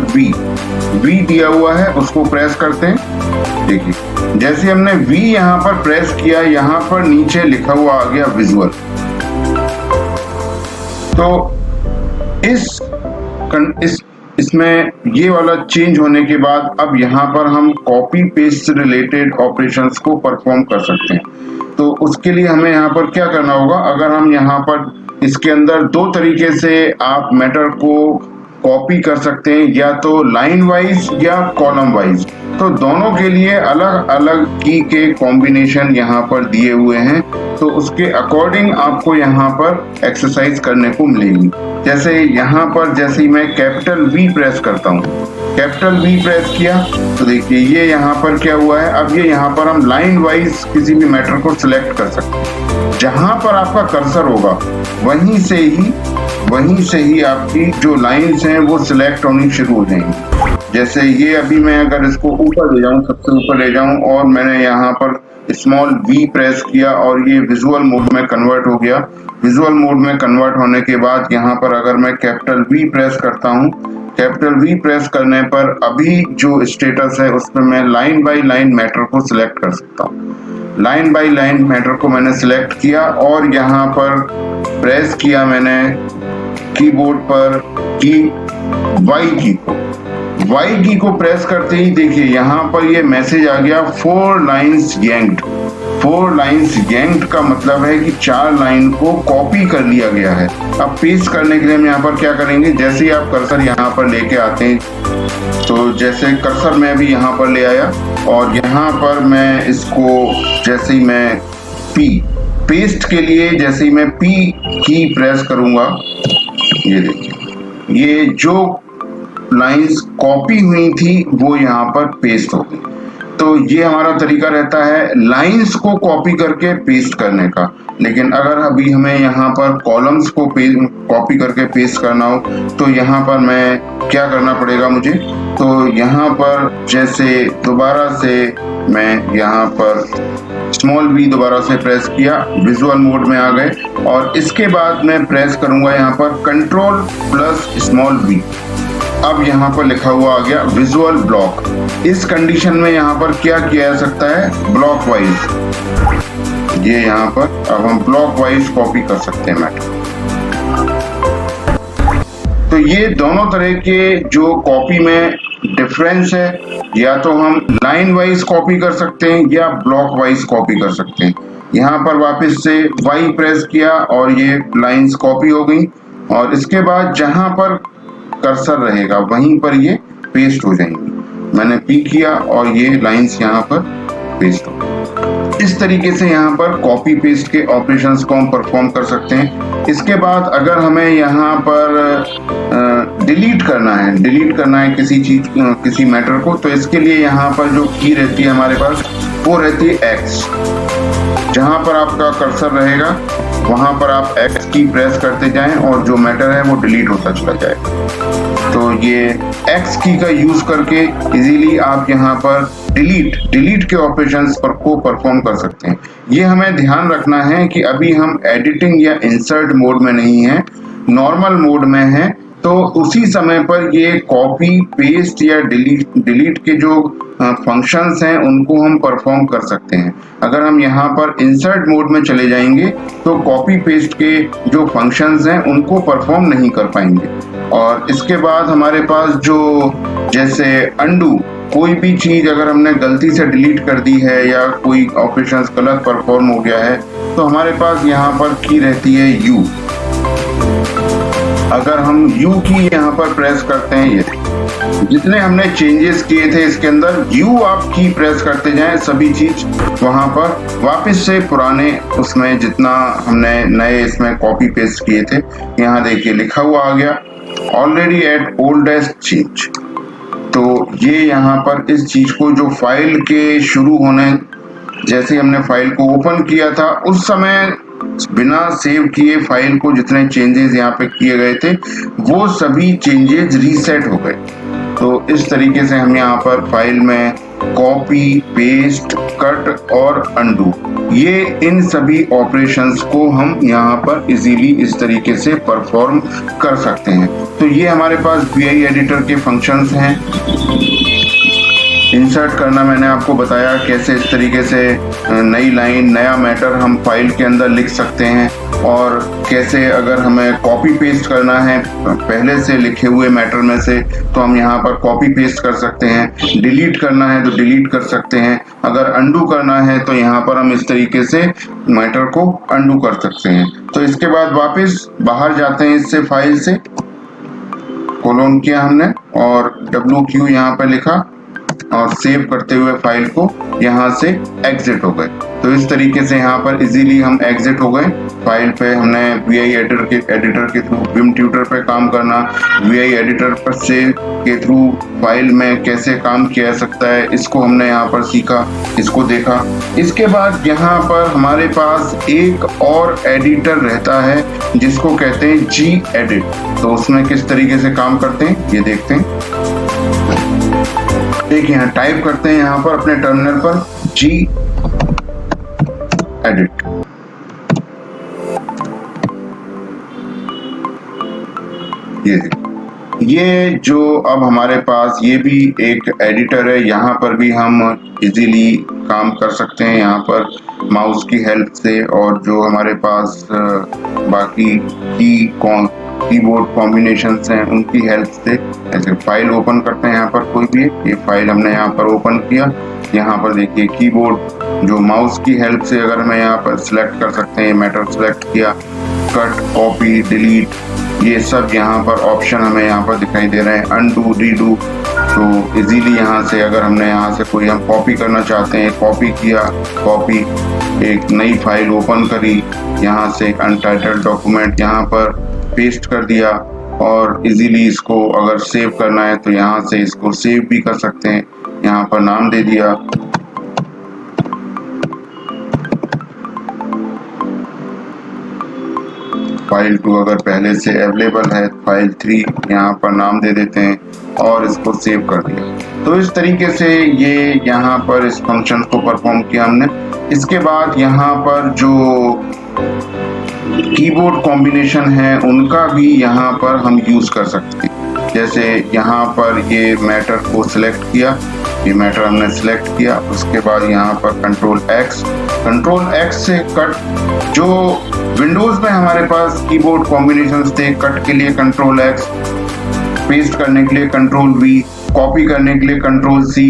V दिया हुआ है उसको प्रेस करते हैं। देखिए जैसे हमने V यहाँ पर प्रेस किया, यहाँ पर नीचे लिखा हुआ आ गया विजुअल। तो इसमें ये वाला चेंज होने के बाद अब यहाँ पर हम कॉपी पेस्ट से रिलेटेड ऑपरेशंस को परफॉर्म कर सकते हैं। तो उसके लिए हमें यहाँ पर क्या करना होगा, अगर हम यहाँ पर इसके अंदर दो तरीके से आप मैटर को कॉपी कर सकते हैं, या तो लाइन वाइज या कॉलम वाइज। तो दोनों के लिए अलग अलग की के कॉम्बिनेशन यहाँ पर दिए हुए हैं, तो उसके अकॉर्डिंग आपको यहाँ पर एक्सरसाइज करने को मिलेगी। जैसे यहाँ पर जैसे मैं कैपिटल V प्रेस करता हूँ, कैपिटल V प्रेस किया तो देखिए ये यहाँ पर क्या हुआ है। अब ये यहाँ पर हम लाइन वाइज किसी भी मैटर को सिलेक्ट कर सकते हैं। जहां पर आपका कर्सर होगा वहीं से ही आपकी जो लाइंस हैं वो सिलेक्ट होनी शुरू हो जाएंगी। जैसे ये अभी मैं अगर इसको ऊपर ले जाऊं, सबसे ऊपर ले जाऊं, और मैंने यहाँ पर स्मॉल V प्रेस किया और ये विजुअल मोड में कन्वर्ट हो गया। विजुअल मोड में कन्वर्ट होने के बाद यहाँ पर अगर मैं कैपिटल V प्रेस करता हूँ, कैपिटल V प्रेस करने पर अभी जो स्टेटस है उसमें मैं लाइन बाय लाइन मैटर को सिलेक्ट कर सकता हूँ। लाइन बाय लाइन मैटर को मैंने सिलेक्ट किया और यहाँ पर प्रेस किया मैंने कीबोर्ड पर Y की को प्रेस करते ही देखिए यहाँ पर ये मैसेज आ गया 4 लाइन्स yanked। 4 लाइन्स yanked का मतलब है कि 4 लाइन को कॉपी कर लिया गया है। अब पेस्ट करने के लिए हम यहाँ पर क्या करेंगे, जैसे ही आप कर्सर यहाँ पर लेके आते हैं, तो जैसे कर्सर मैं भी यहाँ पर ले आया और यहाँ पर मैं इसको जैसे ही मैं पेस्ट के लिए जैसे ही मैं P की प्रेस करूंगा, ये देखिए ये जो लाइंस कॉपी हुई थी वो यहाँ पर पेस्ट हो गई। तो ये हमारा तरीका रहता है लाइंस को कॉपी करके पेस्ट करने का। लेकिन अगर अभी हमें यहाँ पर कॉलम्स को कॉपी करके पेस्ट करना हो तो यहाँ पर मैं क्या करना पड़ेगा मुझे, तो यहाँ पर जैसे दोबारा से मैं यहाँ पर स्मॉल V दोबारा से प्रेस किया, विजुअल मोड में आ गए और इसके बाद मैं प्रेस करूंगा यहाँ पर कंट्रोल प्लस स्मॉल V। अब यहाँ पर लिखा हुआ आ गया विजुअल ब्लॉक। इस कंडीशन में यहाँ पर क्या किया जा सकता है, ब्लॉक वाइज। ये यहाँ पर अब हम ब्लॉक वाइज कॉपी कर सकते हैं मैटर। तो ये दोनों तरह के जो कॉपी में डिफरेंस है, या तो हम लाइन वाइज कॉपी कर सकते हैं या ब्लॉक वाइज कॉपी कर सकते हैं। यहाँ पर वापस से Y प्रेस किया और ये लाइंस कॉपी हो गई और इसके बाद जहां पर कर्सर रहेगा वहीं पर ये पेस्ट हो जाएंगी। मैंने P किया और ये लाइंस यहाँ पर पेस्ट हो गई। इस तरीके से यहाँ पर कॉपी पेस्ट के ऑपरेशंस को हम परफॉर्म कर सकते हैं। इसके बाद अगर हमें यहाँ पर डिलीट करना है किसी मैटर को, तो इसके लिए यहाँ पर जो की रहती है हमारे पास वो रहती है X। जहां पर आपका कर्सर रहेगा वहां पर आप X की प्रेस करते जाएं और जो मैटर है वो डिलीट होता चला जाएगा। तो ये एक्स की का यूज करके इजीली आप यहाँ पर डिलीट के ऑपरेशंस पर को परफॉर्म कर सकते हैं। ये हमें ध्यान रखना है कि अभी हम एडिटिंग या इंसर्ट मोड में नहीं है, नॉर्मल मोड में है, तो उसी समय पर ये कॉपी पेस्ट या डिलीट के जो फंक्शंस हैं उनको हम परफॉर्म कर सकते हैं। अगर हम यहाँ पर इंसर्ट मोड में चले जाएंगे तो कॉपी पेस्ट के जो फंक्शंस हैं उनको परफॉर्म नहीं कर पाएंगे। और इसके बाद हमारे पास जो जैसे अंडू, कोई भी चीज अगर हमने गलती से डिलीट कर दी है या कोई ऑपरेशंस गलत परफॉर्म हो गया है तो हमारे पास यहाँ पर की रहती है यू। अगर हम यू की यहाँ पर प्रेस करते हैं, ये जितने हमने चेंजेस किए थे इसके अंदर यू आप की प्रेस करते जाएं, सभी चीज वहां पर वापस से पुराने उसमें जितना हमने नए इसमें कॉपी पेस्ट किए थे, यहाँ देखिए लिखा हुआ आ गया ऑलरेडी एट ओल्डेस्ट चेंज। तो ये यहाँ पर इस चीज को जो फाइल के शुरू होने जैसे हमने फाइल को ओपन किया था उस समय बिना सेव किए फाइल को जितने चेंजेस यहाँ पे किए गए थे वो सभी चेंजेस रीसेट हो गए। तो इस तरीके से हम यहाँ पर फाइल में कॉपी पेस्ट कट और अंडू, ये इन सभी ऑपरेशंस को हम यहाँ पर इजीली इस तरीके से परफॉर्म कर सकते हैं। तो ये हमारे पास VI एडिटर के फंक्शंस हैं। इंसर्ट करना मैंने आपको बताया कैसे इस तरीके से नई लाइन नया मैटर हम फाइल के अंदर लिख सकते हैं, और कैसे अगर हमें कॉपी पेस्ट करना है पहले से लिखे हुए मैटर में से तो हम यहाँ पर कॉपी पेस्ट कर सकते हैं, डिलीट करना है तो डिलीट कर सकते हैं, अगर अंडू करना है तो यहाँ पर हम इस तरीके से मैटर को अंडू कर सकते हैं। तो इसके बाद वापस बाहर जाते हैं इससे, फाइल से कोलोन किया हमने और WQ यहाँ पर लिखा और सेव करते हुए फाइल को यहाँ से एग्जिट हो गए। तो इस तरीके से यहाँ पर इजीली हम एग्जिट हो गए। फाइल पे हमने VI एडिटर के थ्रू विम ट्यूटर पे काम करना, VI एडिटर पर से के थ्रू फाइल में कैसे काम किया जा सकता है इसको हमने यहाँ पर सीखा, इसको देखा। इसके बाद यहाँ पर हमारे पास एक और एडिटर रहता है जिसको कहते हैं Gedit। तो उसमें किस तरीके से काम करते हैं ये देखते हैं। देखिए यहाँ टाइप करते हैं यहाँ पर अपने टर्मिनल पर Gedit। ये जो अब हमारे पास ये भी एक एडिटर है, यहाँ पर भी हम इजीली काम कर सकते हैं यहाँ पर माउस की हेल्प से, और जो हमारे पास बाकी कीबोर्ड कॉम्बिनेशंस हैं उनकी हेल्प से। ऐसे फाइल ओपन करते हैं यहाँ पर कोई भी, ये फाइल हमने यहाँ पर ओपन किया, यहाँ पर देखिए कीबोर्ड जो माउस की हेल्प से अगर मैं यहाँ पर सिलेक्ट कर सकते हैं, मैटर सिलेक्ट किया, कट कॉपी डिलीट, ये सब यहाँ पर ऑप्शन हमें यहाँ पर दिखाई दे रहे हैं, अनडू रीडू। तो इजीली यहाँ से अगर हमने यहाँ से कोई हम कॉपी करना चाहते हैं, कॉपी किया, कॉपी एक नई फाइल ओपन करी, यहाँ से एक अनटाइटल्ड डॉक्यूमेंट यहाँ पर पेस्ट कर दिया, और इजीली इसको अगर सेव करना है तो यहाँ से इसको सेव भी कर सकते हैं, यहाँ पर नाम दे दिया। फाइल 2 अगर पहले से अवेलेबल है, फाइल 3 यहाँ पर नाम दे देते हैं और इसको सेव कर दिया। तो इस तरीके से ये यहाँ पर इस फंक्शन को परफॉर्म किया हमने। इसके बाद यहाँ पर जो कीबोर्ड कॉम्बिनेशन है उनका भी यहाँ पर हम यूज कर सकते हैं। जैसे यहाँ पर ये मैटर को सिलेक्ट किया, ये मैटर हमने सिलेक्ट किया, उसके बाद यहाँ पर कंट्रोल एक्स से कट। जो विंडोज में हमारे पास कीबोर्ड कॉम्बिनेशंस थे, कट के लिए कंट्रोल एक्स, पेस्ट करने के लिए कंट्रोल V, कॉपी करने के लिए कंट्रोल C,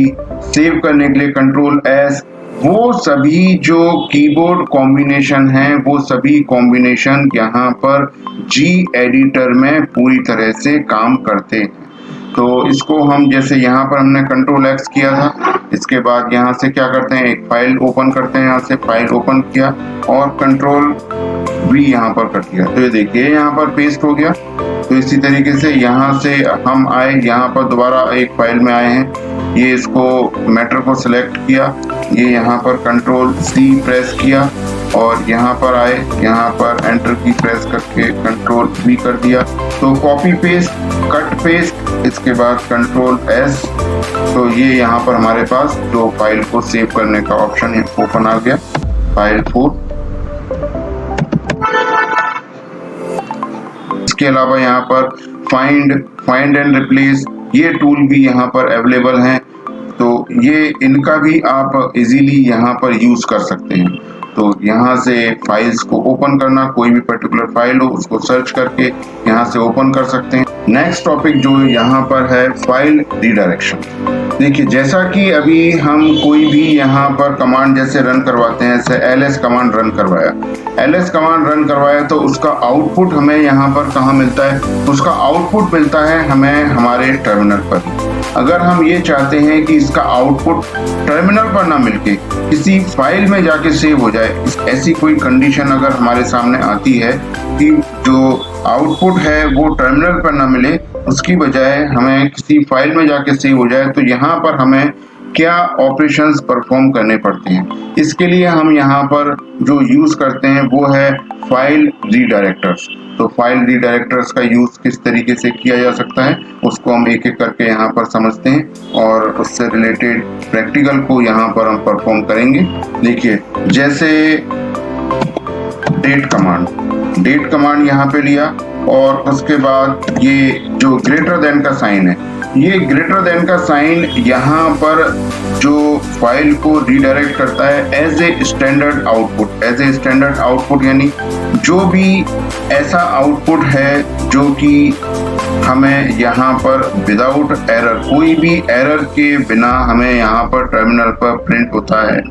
सेव करने के लिए कंट्रोल S, वो सभी जो कीबोर्ड कॉम्बिनेशन हैं वो सभी कॉम्बिनेशन यहाँ पर Gedit में पूरी तरह से काम करते हैं। तो इसको हम जैसे यहाँ पर हमने कंट्रोल एक्स किया था, इसके बाद यहाँ से क्या करते हैं, एक फाइल ओपन करते हैं, यहाँ से फाइल ओपन किया और कंट्रोल V यहाँ पर कर दिया। तो ये देखिए यहाँ पर पेस्ट हो गया। तो इसी तरीके से यहाँ से हम आए, यहाँ पर दोबारा एक फाइल में आए हैं, ये इसको मैटर को सिलेक्ट किया, ये यहाँ पर कंट्रोल C प्रेस किया और यहाँ पर आए, यहाँ पर एंटर की प्रेस करके कंट्रोल V कर दिया। तो कॉपी पेस्ट, कट पेस्ट, इसके बाद कंट्रोल S, तो ये यहाँ पर हमारे पास जो फाइल को सेव करने का ऑप्शन है ओपन आ गया, फाइल 4। इसके अलावा यहाँ पर फाइंड एंड रिप्लेस ये टूल भी यहाँ पर अवेलेबल हैं, तो ये इनका भी आप इजीली यहाँ पर यूज कर सकते हैं। तो यहाँ से फाइल्स को ओपन करना, कोई भी पर्टिकुलर फाइल हो उसको सर्च करके यहाँ से ओपन कर सकते हैं। नेक्स्ट टॉपिक जो यहाँ पर है फाइल रीडायरेक्शन। देखिए, जैसा कि अभी हम कोई भी यहाँ पर कमांड जैसे रन करवाते हैं, जैसे ls कमांड रन करवाया तो उसका आउटपुट हमें यहाँ पर कहाँ मिलता है? उसका आउटपुट मिलता है हमें हमारे टर्मिनल पर। अगर हम ये चाहते हैं कि इसका आउटपुट टर्मिनल पर ना मिलके किसी फाइल में जाके सेव हो जाए, ऐसी कोई कंडीशन अगर हमारे सामने आती है कि जो आउटपुट है वो टर्मिनल पर ना मिले, उसकी बजाय हमें किसी फाइल में जाके सेव हो जाए, तो यहाँ पर हमें क्या ऑपरेशंस परफॉर्म करने पड़ते हैं? इसके लिए हम यहाँ पर जो यूज करते हैं वो है फाइल रीडायरेक्टर्स। तो फाइल रीडायरेक्टर्स का यूज किस तरीके से किया जा सकता है उसको हम एक एक करके यहाँ पर समझते हैं और उससे रिलेटेड प्रैक्टिकल को यहाँ पर हम परफॉर्म करेंगे। देखिए, जैसे डेट कमांड यहाँ पे लिया और उसके बाद ये जो ग्रेटर देन का साइन है, ये ग्रेटर देन का साइन यहाँ पर जो फाइल को रीडायरेक्ट करता है एज ए स्टैंडर्ड आउटपुट, यानी जो भी ऐसा आउटपुट है जो कि हमें यहाँ पर विदाउट एरर, कोई भी एरर के बिना हमें यहाँ पर टर्मिनल पर प्रिंट होता है,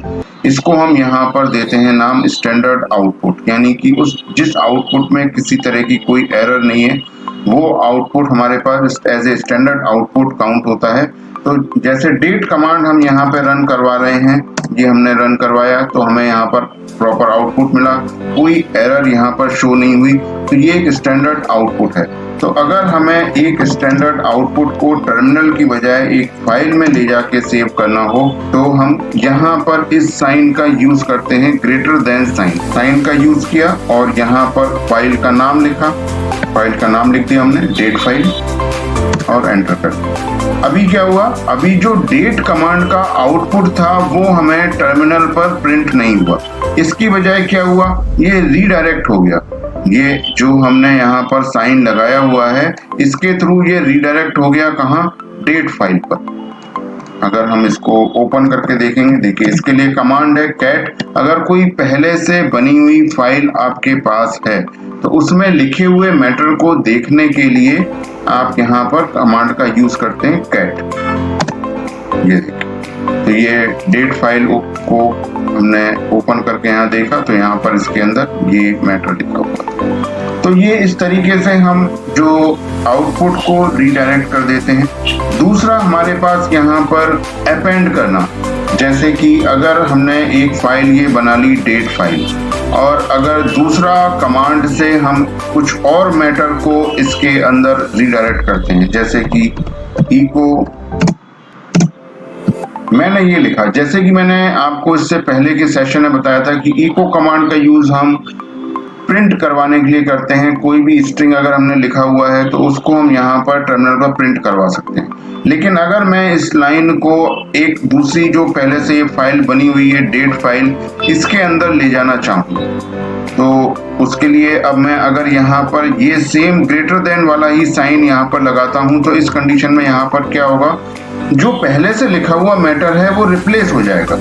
इसको हम यहाँ पर देते हैं नाम स्टैंडर्ड आउटपुट। यानी कि जिस आउटपुट में किसी तरह की कोई एरर नहीं है, वो आउटपुट हमारे पास as a standard output count होता है। तो जैसे डेट कमांड हम यहाँ पे रन करवा रहे हैं, ये हमने रन करवाया तो हमें यहाँ पर प्रॉपर आउटपुट मिला, कोई एरर यहाँ पर शो नहीं हुई, तो ये एक स्टैंडर्ड आउटपुट है। तो अगर हमें एक स्टैंडर्ड आउटपुट को टर्मिनल की बजाय एक फाइल में ले जाके सेव करना हो, तो हम यहाँ पर इस साइन का यूज करते हैं, ग्रेटर देन साइन का यूज किया और यहाँ पर फाइल का नाम लिखा, फाइल का नाम लिख दिया हमने डेट फाइल और एंटर कर दिया। अभी क्या हुआ? अभी जो डेट कमांड का आउटपुट था वो हमें टर्मिनल पर प्रिंट नहीं हुआ, इसकी बजाय क्या हुआ? ये रीडायरेक्ट हो गया। ये जो हमने यहाँ पर साइन लगाया हुआ है इसके थ्रू ये रीडायरेक्ट हो गया कहाँ? डेट फाइल पर। अगर हम इसको ओपन करके देखेंगे, देखिए इसके लिए कमांड है कैट। अगर कोई पहले से बनी हुई फाइल आपके पास है तो उसमें लिखे हुए मैटर को देखने के लिए आप यहाँ पर कमांड का यूज करते हैं कैट। ये देखिए, तो ये डेट फाइल को हमने ओपन करके यहाँ देखा तो यहाँ पर इसके अंदर ये मैटर लिखा हुआ। तो ये इस तरीके से हम जो आउटपुट को रीडायरेक्ट कर देते हैं। दूसरा हमारे पास यहाँ पर अपेंड करना, जैसे कि अगर हमने एक फाइल ये बना ली डेट फाइल, और अगर दूसरा कमांड से हम कुछ और मैटर को इसके अंदर रीडायरेक्ट करते हैं, जैसे कि इको, मैंने ये लिखा, जैसे कि मैंने आपको इससे पहले के सेशन में बताया था कि इको कमांड का यूज हम प्रिंट करवाने के लिए करते हैं। कोई भी स्ट्रिंग अगर हमने लिखा हुआ है तो उसको हम यहाँ पर टर्मिनल पर प्रिंट करवा सकते हैं। लेकिन अगर मैं इस लाइन को एक दूसरी जो पहले से ये फाइल बनी हुई है डेट फाइल, इसके अंदर ले जाना चाहूँ तो उसके लिए अब मैं अगर यहाँ पर ये सेम ग्रेटर देन वाला ही साइन यहाँ पर लगाता हूँ तो इस कंडीशन में यहाँ पर क्या होगा? जो पहले से लिखा हुआ मैटर है वो रिप्लेस हो जाएगा।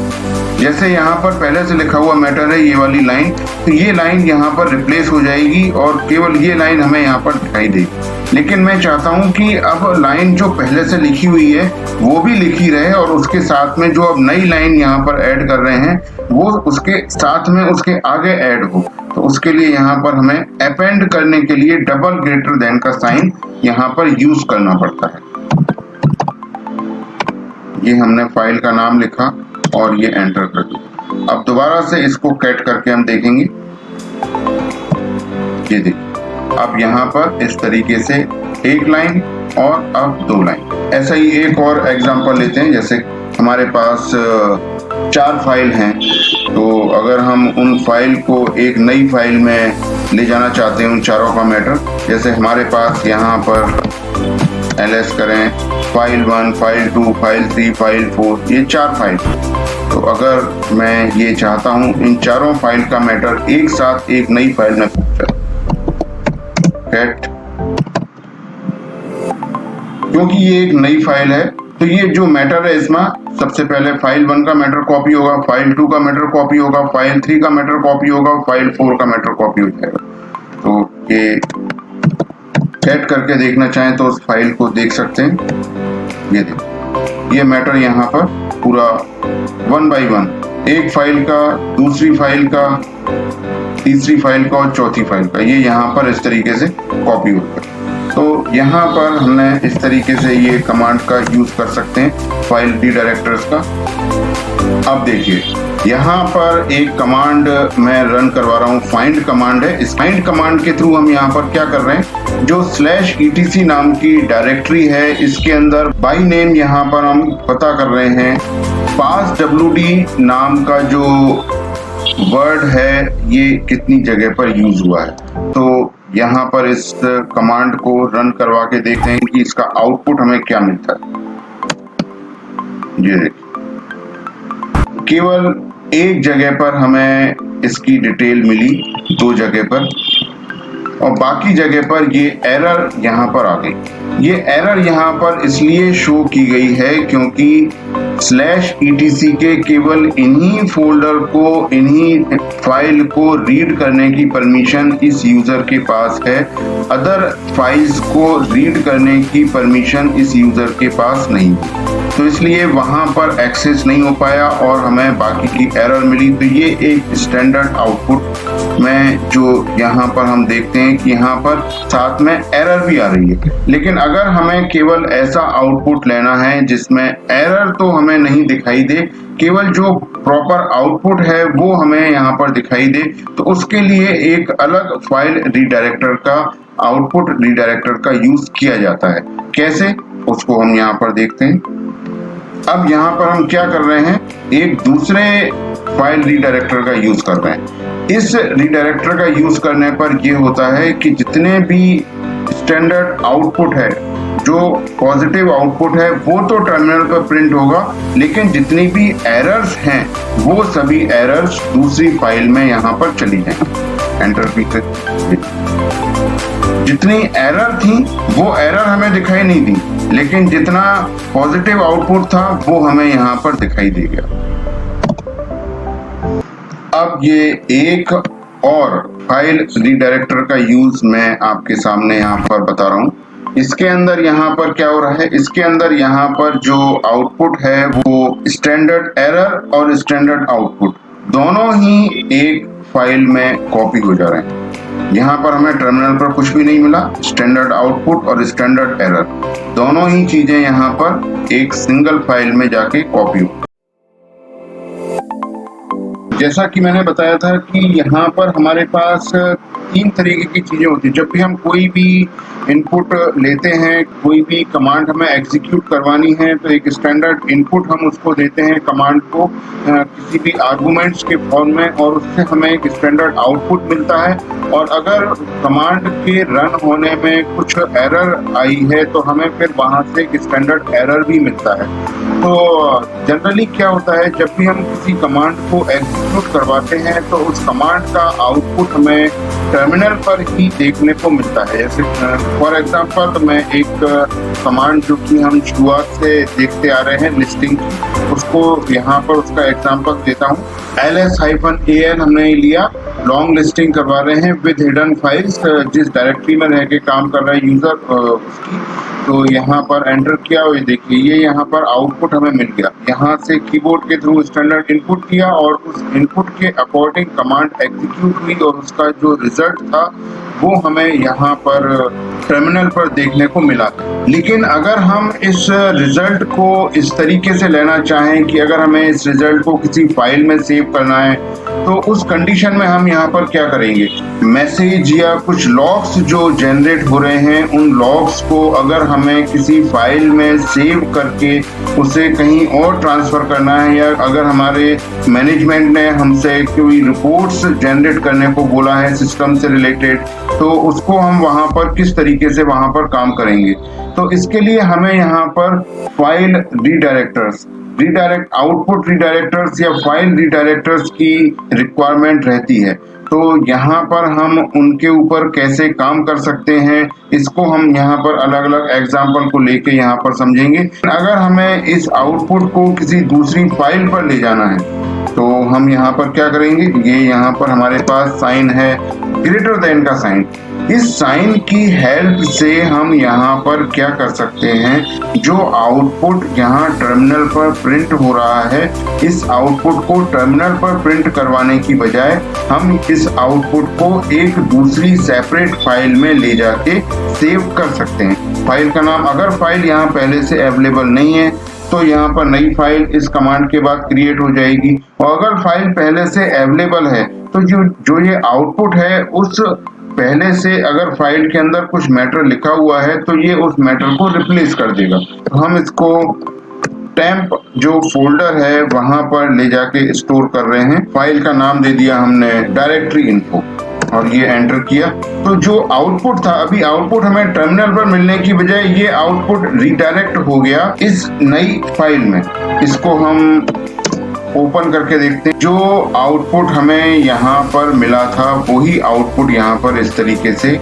जैसे यहाँ पर पहले से लिखा हुआ मैटर है ये वाली लाइन, तो ये लाइन यहाँ पर रिप्लेस हो जाएगी और केवल ये लाइन हमें यहाँ पर दिखाई देगी। लेकिन मैं चाहता हूँ कि अब लाइन जो पहले से लिखी हुई है वो भी लिखी रहे और उसके साथ में जो अब नई लाइन यहाँ पर ऐड कर रहे हैं वो उसके साथ में उसके आगे ऐड हो। तो उसके लिए यहाँ पर हमें अपेंड करने के लिए डबल ग्रेटर देन का साइन यहाँ पर यूज करना पड़ता है। ये हमने फाइल का नाम लिखा और ये एंटर कर दिया। अब दोबारा से इसको कैट करके हम देखेंगे, ये देखिए अब यहाँ पर इस तरीके से एक लाइन और अब दो लाइन। ऐसा ही एक और एग्जांपल लेते हैं, जैसे हमारे पास 4 फाइल हैं, तो अगर हम उन फाइल को एक नई फाइल में ले जाना चाहते हैं, उन चारों का मैटर, जैसे हमारे पास यहाँ पर ls करें फाइल 1, फाइल 2, फाइल 3, फाइल 4, ये 4 फाइल। तो अगर मैं ये चाहता हूं इन चारों फाइल का मैटर एक साथ एक नई फाइल में पहुंचा, क्योंकि ये एक नई फाइल है तो ये जो मैटर है इसमें सबसे पहले फाइल 1 का मैटर कॉपी होगा, फाइल 2 का मैटर कॉपी होगा, फाइल 3 का मैटर कॉपी होगा, फाइल 4 का मैटर कॉपी हो जाएगा। तो ये सेट करके देखना चाहें तो उस फाइल को देख सकते हैं। ये देखो, ये मैटर यहाँ पर पूरा 1 बाय 1, एक फाइल का, दूसरी फाइल का, तीसरी फाइल का और चौथी फाइल का, ये यहाँ पर इस तरीके से कॉपी होता है। तो यहाँ पर हमने इस तरीके से ये कमांड का यूज कर सकते हैं, फाइल रीडायरेक्टर्स का। अब देखिए यहाँ पर एक कमांड मैं रन करवा रहा हूँ, फाइंड कमांड है। इस फाइंड कमांड के थ्रू हम यहाँ पर क्या कर रहे हैं, जो /etc नाम की डायरेक्टरी है इसके अंदर बाय नेम यहाँ पर हम पता कर रहे हैं passwd नाम का जो वर्ड है ये कितनी जगह पर यूज हुआ है। तो यहाँ पर इस कमांड को रन करवा के देखते हैं कि इसका आउटपुट हमें क्या मिलता है। ये देखिए, केवल एक जगह पर हमें इसकी डिटेल मिली, 2 जगह पर, और बाकी जगह पर ये एरर यहाँ पर आ गई। ये एरर यहाँ पर इसलिए शो की गई है क्योंकि /etc के केवल इन्हीं फोल्डर को, इन्हीं फाइल को रीड करने की परमिशन इस यूजर के पास है, अदर फाइल्स को रीड करने की परमिशन इस यूजर के पास नहीं है। तो इसलिए वहां पर एक्सेस नहीं हो पाया और हमें बाकी की एरर मिली। तो ये एक स्टैंडर्ड आउटपुट में जो यहाँ पर हम देखते हैं कि यहाँ पर साथ में एरर भी आ रही है। लेकिन अगर हमें केवल ऐसा आउटपुट लेना है जिसमें एरर तो हमें नहीं दिखाई दे, केवल जो प्रॉपर आउटपुट है वो हमें यहाँ पर दिखाई दे, तो उसके लिए एक अलग फाइल रीडायरेक्टर का, आउटपुट रीडायरेक्टर का यूज किया जाता है। कैसे, उसको हम यहाँ पर देखते हैं। अब यहाँ पर हम क्या कर रहे हैं, एक दूसरे फाइल रीडायरेक्टर का यूज कर रहे हैं। इस रीडायरेक्टर का यूज करने पर यह होता है कि जितने भी स्टैंडर्ड आउटपुट है, जो पॉजिटिव आउटपुट है वो तो टर्मिनल पर प्रिंट होगा, लेकिन जितनी भी एरर्स हैं वो सभी एरर्स दूसरी फाइल में यहाँ पर चली जाएंगी। एंटर भी जितनी एरर थी वो एरर हमें दिखाई नहीं दी, लेकिन जितना पॉजिटिव आउटपुट था वो हमें यहाँ पर दिखाई दे गया। अब ये एक और फाइल रीडायरेक्टर का यूज मैं आपके सामने यहाँ पर बता रहा हूँ। इसके अंदर यहाँ पर क्या हो रहा है, इसके अंदर यहाँ पर जो आउटपुट है वो स्टैंडर्ड एरर और स्टैंडर्ड आउटपुट दोनों ही एक फाइल में कॉपी हो जा रहे हैं। यहाँ पर हमें टर्मिनल पर कुछ भी नहीं मिला, स्टैंडर्ड आउटपुट और स्टैंडर्ड एरर दोनों ही चीजें यहाँ पर एक सिंगल फाइल में जाके कॉपी हो। जैसा कि मैंने बताया था कि यहाँ पर हमारे पास 3 तरीके की चीजें होती हैं। जब भी हम कोई भी इनपुट लेते हैं, कोई भी कमांड हमें एग्जीक्यूट करवानी है, तो एक स्टैंडर्ड इनपुट हम उसको देते हैं कमांड को किसी भी आर्गुमेंट्स के फॉर्म में, और उससे हमें एक स्टैंडर्ड आउटपुट मिलता है। और अगर कमांड के रन होने में कुछ एरर आई है तो हमें फिर वहां से एक स्टैंडर्ड एरर भी मिलता है। तो जनरली क्या होता है, जब भी हम किसी कमांड को एग्जीक्यूट करवाते हैं तो उस कमांड का आउटपुट हमें टर्मिनल पर ही देखने को मिलता है। जैसे फॉर एग्जांपल मैं एक कमांड जो कि हम शुरुआत से देखते आ रहे हैं लिस्टिंग, उसको यहाँ पर उसका एग्जांपल देता हूँ। ls-al हमने लिया, लॉन्ग लिस्टिंग करवा रहे हैं विद हिडन फाइल्स, जिस डायरेक्टरी में रह के काम कर रहा है यूजर उसकी। तो यहाँ पर एंटर किया और ये देखिए ये यहाँ पर आउटपुट हमें मिल गया। यहाँ से कीबोर्ड के थ्रू स्टैंडर्ड इनपुट किया और उस इनपुट के अकॉर्डिंग कमांड एग्जीक्यूट हुई और उसका जो रिजल्ट था वो हमें यहाँ पर टर्मिनल पर देखने को मिला। लेकिन अगर हम इस रिजल्ट को इस तरीके से लेना चाहें कि अगर हमें इस रिजल्ट को किसी फाइल में सेव करना है, तो उस कंडीशन में हम यहाँ पर क्या करेंगे, मैसेज या कुछ लॉग्स जो जनरेट हो रहे हैं उन लॉग्स को अगर हमें किसी फाइल में सेव करके उसे कहीं और ट्रांसफर करना है, या अगर हमारे मैनेजमेंट ने हमसे कोई रिपोर्ट्स जनरेट करने को बोला है सिस्टम से रिलेटेड, तो उसको हम वहां पर किस तरीके से वहां पर काम करेंगे। तो इसके लिए हमें यहाँ पर फाइल रीडायरेक्टर्स, रीडायरेक्ट आउटपुट रीडायरेक्टर्स या फाइल रीडायरेक्टर्स की रिक्वायरमेंट रहती है। तो यहाँ पर हम उनके ऊपर कैसे काम कर सकते हैं, इसको हम यहाँ पर अलग अलग एग्जाम्पल को लेके यहाँ पर समझेंगे। अगर हमें इस आउटपुट को किसी दूसरी फाइल पर ले जाना है तो हम यहाँ पर क्या करेंगे, ये यहाँ पर हमारे पास साइन है ग्रेटर देन का साइन। इस साइन की हेल्प से हम यहाँ पर क्या कर सकते हैं, जो आउटपुट यहाँ टर्मिनल पर प्रिंट हो रहा है, इस आउटपुट को टर्मिनल पर प्रिंट करवाने की बजाय हम इस आउटपुट को एक दूसरी सेपरेट फाइल में ले जाके सेव कर सकते हैं। फाइल का नाम, अगर फाइल यहाँ पहले से अवेलेबल नहीं है तो यहाँ पर नई फाइल इस कमांड के बाद क्रिएट हो जाएगी, और अगर फाइल पहले से अवेलेबल है तो जो ये आउटपुट है उस पहले से अगर फाइल के अंदर कुछ मैटर लिखा हुआ है तो ये उस मैटर को रिप्लेस कर देगा। तो हम इसको टेम्प जो फोल्डर है वहां पर ले जाके स्टोर कर रहे हैं। फाइल का नाम दे दिया हमने डायरेक्टरी इन्फो और ये एंटर किया। तो जो आउटपुट था, अभी आउटपुट हमें टर्मिनल पर मिलने की बजाय ये आउटपुट रीडायरेक्ट हो गया इस नई फाइल में। इसको हम ओपन करके देखते हैं। जो आउटपुट हमें यहाँ पर मिला था वही आउटपुट यहाँ पर इस तरीके से,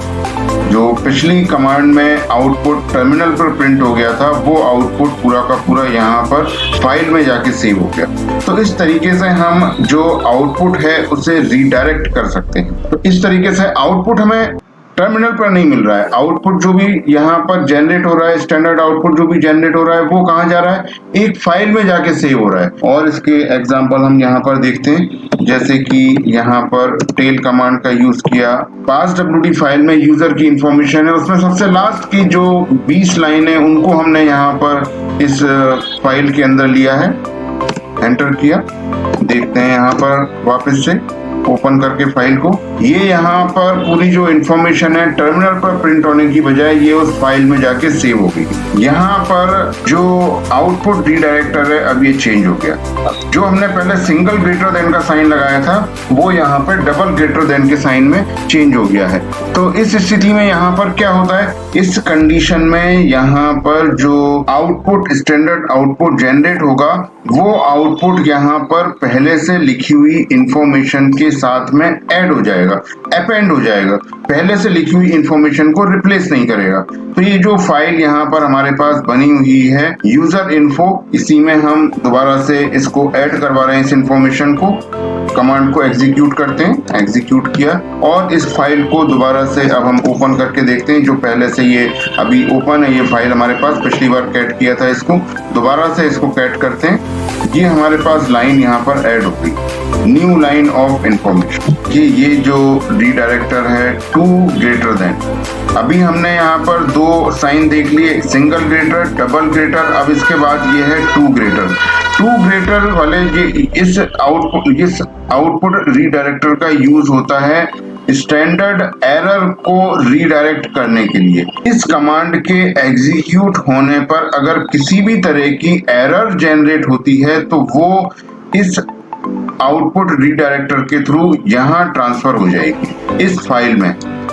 जो पिछली कमांड में आउटपुट टर्मिनल पर प्रिंट हो गया था, वो आउटपुट पूरा का पूरा यहाँ पर फाइल में जाके सेव हो गया। तो इस तरीके से हम जो आउटपुट है उसे रीडायरेक्ट कर सकते हैं। तो इस तरीके से आउटपुट हमें टर्मिनल पर नहीं मिल रहा है, आउटपुट जो भी यहाँ पर जनरेट हो रहा है, स्टैंडर्ड आउटपुट जो भी जनरेट हो रहा है वो कहाँ जा रहा है, एक फाइल में जाके सेव हो रहा है। और इसके एग्जांपल हम यहाँ पर देखते हैं, जैसे कि यहाँ पर टेल कमांड का यूज किया। passwd फाइल में यूजर की इंफॉर्मेशन है, उसमें सबसे लास्ट की जो 20 लाइन है उनको हमने यहाँ पर इस फाइल के अंदर लिया है, एंटर किया। देखते हैं यहाँ पर वापस से ओपन करके फाइल को, ये यहाँ पर पूरी जो इंफॉर्मेशन है टर्मिनल पर प्रिंट होने की बजाय ये उस फाइल में जाके सेव हो गई। यहाँ पर जो आउटपुट रीडायरेक्टर है अब ये चेंज हो गया। जो हमने पहले सिंगल ग्रेटर देन का साइन लगाया था वो यहाँ पर डबल ग्रेटर देन के साइन में चेंज हो गया है। तो इस स्थिति में यहाँ पर क्या होता है, इस कंडीशन में यहाँ पर जो आउटपुट स्टैंडर्ड आउटपुट जनरेट होगा वो आउटपुट यहाँ पर पहले से लिखी हुई इंफॉर्मेशन के साथ में ऐड हो जाएगा, अपेंड हो जाएगा, पहले से लिखी हुई इंफॉर्मेशन को रिप्लेस नहीं करेगा। तो ये जो फाइल यहाँ पर हमारे पास बनी हुई है यूजर इन्फो, इसी में हम दोबारा से इसको ऐड करवा रहे हैं इस इंफॉर्मेशन को। कमांड को एग्जीक्यूट करते हैं, एग्जीक्यूट किया और इस फाइल को दोबारा से अब हम ओपन करके देखते हैं। जो पहले से ये अभी ओपन है ये फाइल हमारे पास, पिछली बार कैट किया था इसको, दोबारा से इसको कैट करते हैं। ये हमारे पास लाइन यहाँ पर ऐड हो गई, न्यू लाइन ऑफ इंफॉर्मेशन। ये जो रीडायरेक्टर है टू ग्रेटर देन, अभी हमने यहाँ पर दो साइन देख लिए, सिंगल ग्रेटर, डबल ग्रेटर, अब इसके बाद ये है टू ग्रेटर। टू ग्रेटर वाले इस आउटपुट रीडायरेक्टर का यूज होता है स्टैंडर्ड एरर को रीडायरेक्ट करने के लिए। इस कमांड के एग्जीक्यूट होने पर अगर किसी भी तरह की एरर जनरेट होती है तो वो इस आउटपुट रीडायरेक्टर के थ्रू यहाँ ट्रांसफर हो जाएगी, इस फाइल में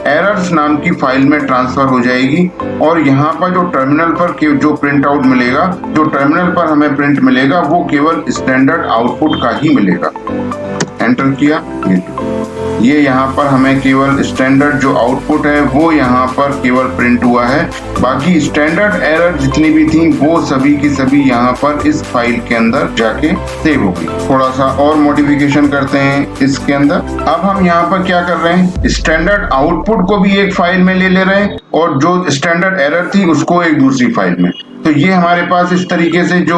एरर्स नाम की फाइल में ट्रांसफर हो जाएगी। और यहाँ पर जो टर्मिनल पर जो प्रिंट आउट मिलेगा, जो टर्मिनल पर हमें प्रिंट मिलेगा वो केवल स्टैंडर्ड आउटपुट का ही मिलेगा। एंटर किया, ये यहाँ पर हमें केवल स्टैंडर्ड जो आउटपुट है वो यहाँ पर केवल प्रिंट हुआ है, बाकी स्टैंडर्ड एरर जितनी भी थी वो सभी की सभी यहाँ पर इस फाइल के अंदर जाके सेव हो गई। थोड़ा सा और मॉडिफिकेशन करते हैं इसके अंदर। अब हम यहाँ पर क्या कर रहे हैं, स्टैंडर्ड आउटपुट को भी एक फाइल में ले रहे हैं और जो स्टैंडर्ड एरर थी उसको एक दूसरी फाइल में। तो ये हमारे पास इस तरीके से जो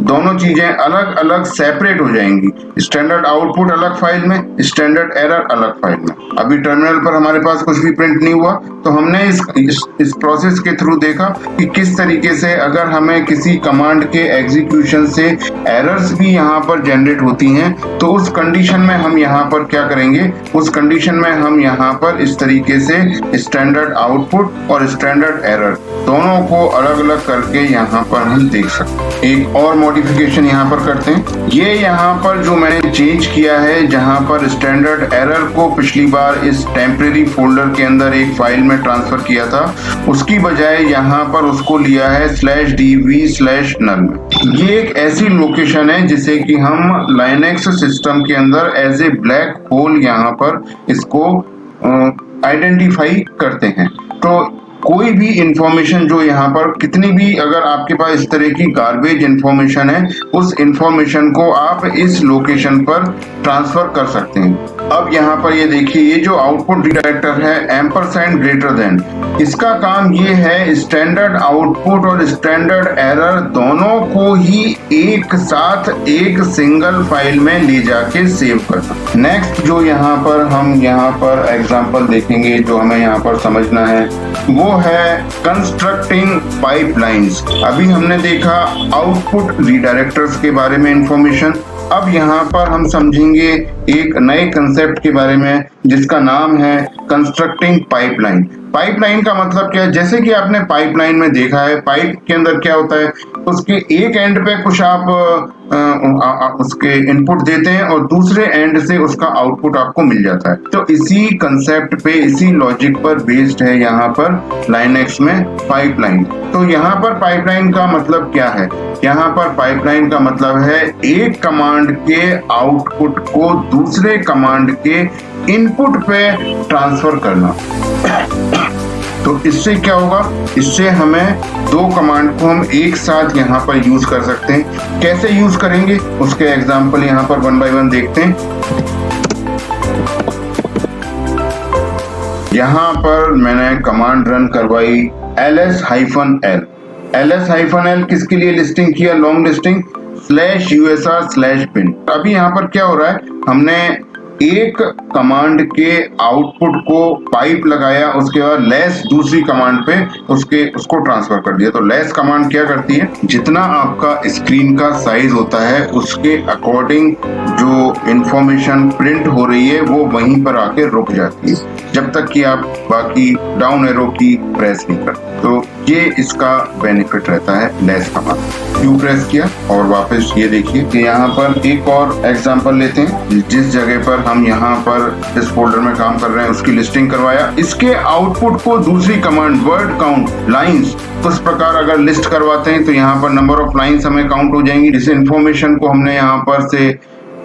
दोनों चीजें अलग अलग सेपरेट हो जाएंगी, स्टैंडर्ड आउटपुट अलग फाइल में, स्टैंडर्ड एरर अलग फाइल में। अभी टर्मिनल पर हमारे पास कुछ भी प्रिंट नहीं हुआ, तो हमने इस प्रोसेस के थ्रू देखा कि किस तरीके से अगर हमें किसी कमांड के एग्जीक्यूशन से एरर्स भी यहाँ पर जनरेट होती हैं तो उस कंडीशन में हम यहाँ पर क्या करेंगे, उस कंडीशन में हम यहाँ पर इस तरीके से स्टैंडर्ड आउटपुट और स्टैंडर्ड एरर दोनों को अलग अलग करके यहाँ पर हम देख सकते हैं। एक और मॉडिफिकेशन यहाँ पर करते हैं। ये यहाँ पर जो मैंने चेंज किया है, जहाँ पर स्टैंडर्ड एरर को पिछली बार इस टेम्परेरी फोल्डर के अंदर एक फाइल में ट्रांसफर किया था, उसकी बजाय यहाँ पर उसको लिया है /dv/null। ये एक ऐसी लोकेशन है जिसे कि हम लाइनेक्स सिस्टम के अंदर एज ए ब्लैक होल यहाँ पर इसको आइडेंटिफाई करते हैं। तो कोई भी इंफॉर्मेशन जो यहाँ पर कितनी भी अगर आपके पास इस तरह की गार्बेज इंफॉर्मेशन है, उस इंफॉर्मेशन को आप इस लोकेशन पर ट्रांसफर कर सकते हैं। अब यहाँ पर ये देखिए, ये जो आउटपुट रिडायरेक्टर है &, इसका काम ये है स्टैंडर्ड आउटपुट और स्टैंडर्ड एरर दोनों को ही एक साथ एक सिंगल फाइल में ले जाके सेव करना। नेक्स्ट जो यहाँ पर हम यहाँ पर एग्जांपल देखेंगे, जो हमें यहाँ पर समझना है, वो है कंस्ट्रक्टिंग पाइपलाइंस। अभी हमने देखा आउटपुट रिडायरेक्टर्स के बारे में इंफॉर्मेशन। अब यहाँ पर हम समझेंगे एक नए कंसेप्ट के बारे में जिसका नाम है कंस्ट्रक्टिंग पाइपलाइन। पाइपलाइन का मतलब क्या है? जैसे कि आपने पाइपलाइन में देखा है, पाइप के अंदर क्या होता है, उसके एक एंड पे कुछ आप उसके इनपुट देते हैं और दूसरे एंड से उसका आउटपुट आपको मिल जाता है। तो इसी कंसेप्ट पे, इसी लॉजिक पर बेस्ड है यहाँ पर लाइनेक्स में पाइपलाइन। तो यहाँ पर पाइपलाइन का मतलब क्या है? यहाँ पर पाइपलाइन का मतलब है एक कमांड के आउटपुट को दूसरे कमांड के इनपुट पे ट्रांसफर करना। तो इससे क्या होगा? इससे हमें दो कमांड को हम एक साथ यहाँ पर यूज कर सकते हैं। कैसे यूज करेंगे उसके एग्जांपल यहाँ पर 1 बाय 1 देखते हैं। यहाँ पर मैंने कमांड रन करवाई ls-l। ls-l किसके लिए लिस्टिंग किया? Long listing /usr/bin। अभी यहाँ पर क्या हो रहा है, हमने एक कमांड के आउटपुट को पाइप लगाया, उसके बाद लेस दूसरी कमांड पे उसको ट्रांसफर कर दिया। तो लेस कमांड क्या करती है, जितना आपका स्क्रीन का साइज होता है उसके अकॉर्डिंग जो इंफॉर्मेशन प्रिंट हो रही है वो वहीं पर आके रुक जाती है, जब तक कि आप बाकी डाउन एरो की प्रेस नहीं करते। तो ये इसका बेनिफिट रहता है लेस कमांड। क्यों प्रेस किया? और वापस ये देखिए कि यहाँ पर एक और एग्जांपल लेते हैं। जिस जगह पर हम यहाँ पर इस फोल्डर में काम कर रहे हैं उसकी लिस्टिंग करवाया, इसके आउटपुट को दूसरी कमांड वर्ड काउंट लाइंस, उस प्रकार अगर लिस्ट करवाते हैं तो यहाँ पर नंबर ऑफ लाइंस हमें काउंट हो जाएंगी। जिस इंफॉर्मेशन को हमने यहाँ पर से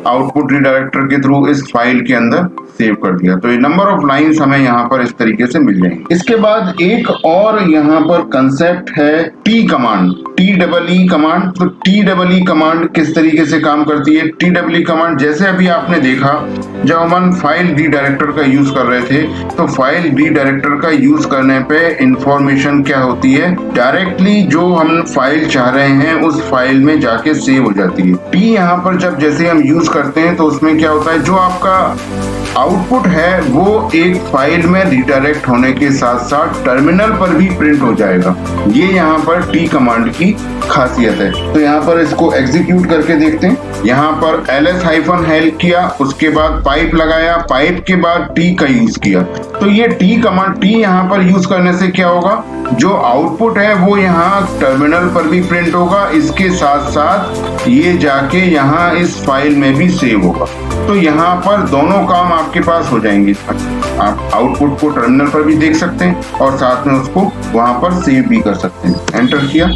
आउटपुट रिडायरेक्टर के थ्रू इस फाइल के अंदर सेव कर दिया, तो ये नंबर ऑफ लाइंस हमें यहाँ पर इस तरीके से मिल जाएंगे। इसके बाद एक और यहाँ पर कंसेप्ट है टी कमांड, TEE कमांड। तो TEE कमांड किस तरीके से काम करती है? TEE कमांड जैसे अभी आपने देखा, जब हम फाइल रीडायरेक्टर का यूज कर रहे थे, तो फाइल रीडायरेक्टर का यूज करने पे इंफॉर्मेशन क्या होती है, डायरेक्टली जो हम फाइल चाह रहे हैं उस फाइल में जाके सेव हो जाती है। टी यहाँ पर जब जैसे हम यूज करते हैं तो उसमें क्या होता है, जो आपका आउटपुट है वो एक फाइल में रिडायरेक्ट होने के साथ साथ टर्मिनल पर भी प्रिंट हो जाएगा। ये यहाँ पर टी कमांड की खासियत है। तो यहाँ पर इसको एग्जीक्यूट करके देखते हैं। यहाँ पर ls-l किया, उसके बाद पाइप लगाया, पाइप के बाद टी का यूज किया। तो ये टी कमांड, टी यहाँ पर यूज करने से क्या होगा, जो आउटपुट है वो यहाँ टर्मिनल पर भी प्रिंट होगा, इसके साथ साथ ये जाके यहाँ इस फाइल में भी सेव होगा। तो यहाँ पर दोनों काम आपके पास हो जाएंगे। आप आउटपुट को टर्मिनल पर भी देख सकते हैं और साथ में उसको वहां पर सेव भी कर सकते हैं। एंटर किया,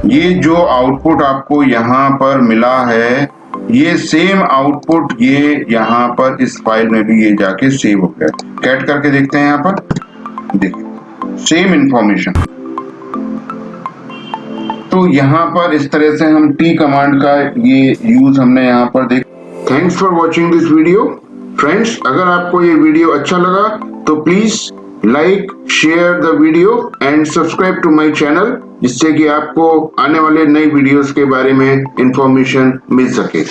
ये जो आउटपुट आपको यहाँ पर मिला है, ये सेम आउटपुट ये यहाँ पर इस फाइल में भी ये जाके सेव हो गया। कैट करके देखते हैं, यहाँ पर देखिए सेम इंफॉर्मेशन। तो यहाँ पर इस तरह से हम टी कमांड का ये यूज हमने यहाँ पर देख। Thanks for watching this video friends. अगर आपको ये वीडियो अच्छा लगा तो please like, share the video and subscribe to my channel, जिससे कि आपको आने वाले नए वीडियोस के बारे में इंफॉर्मेशन मिल सके।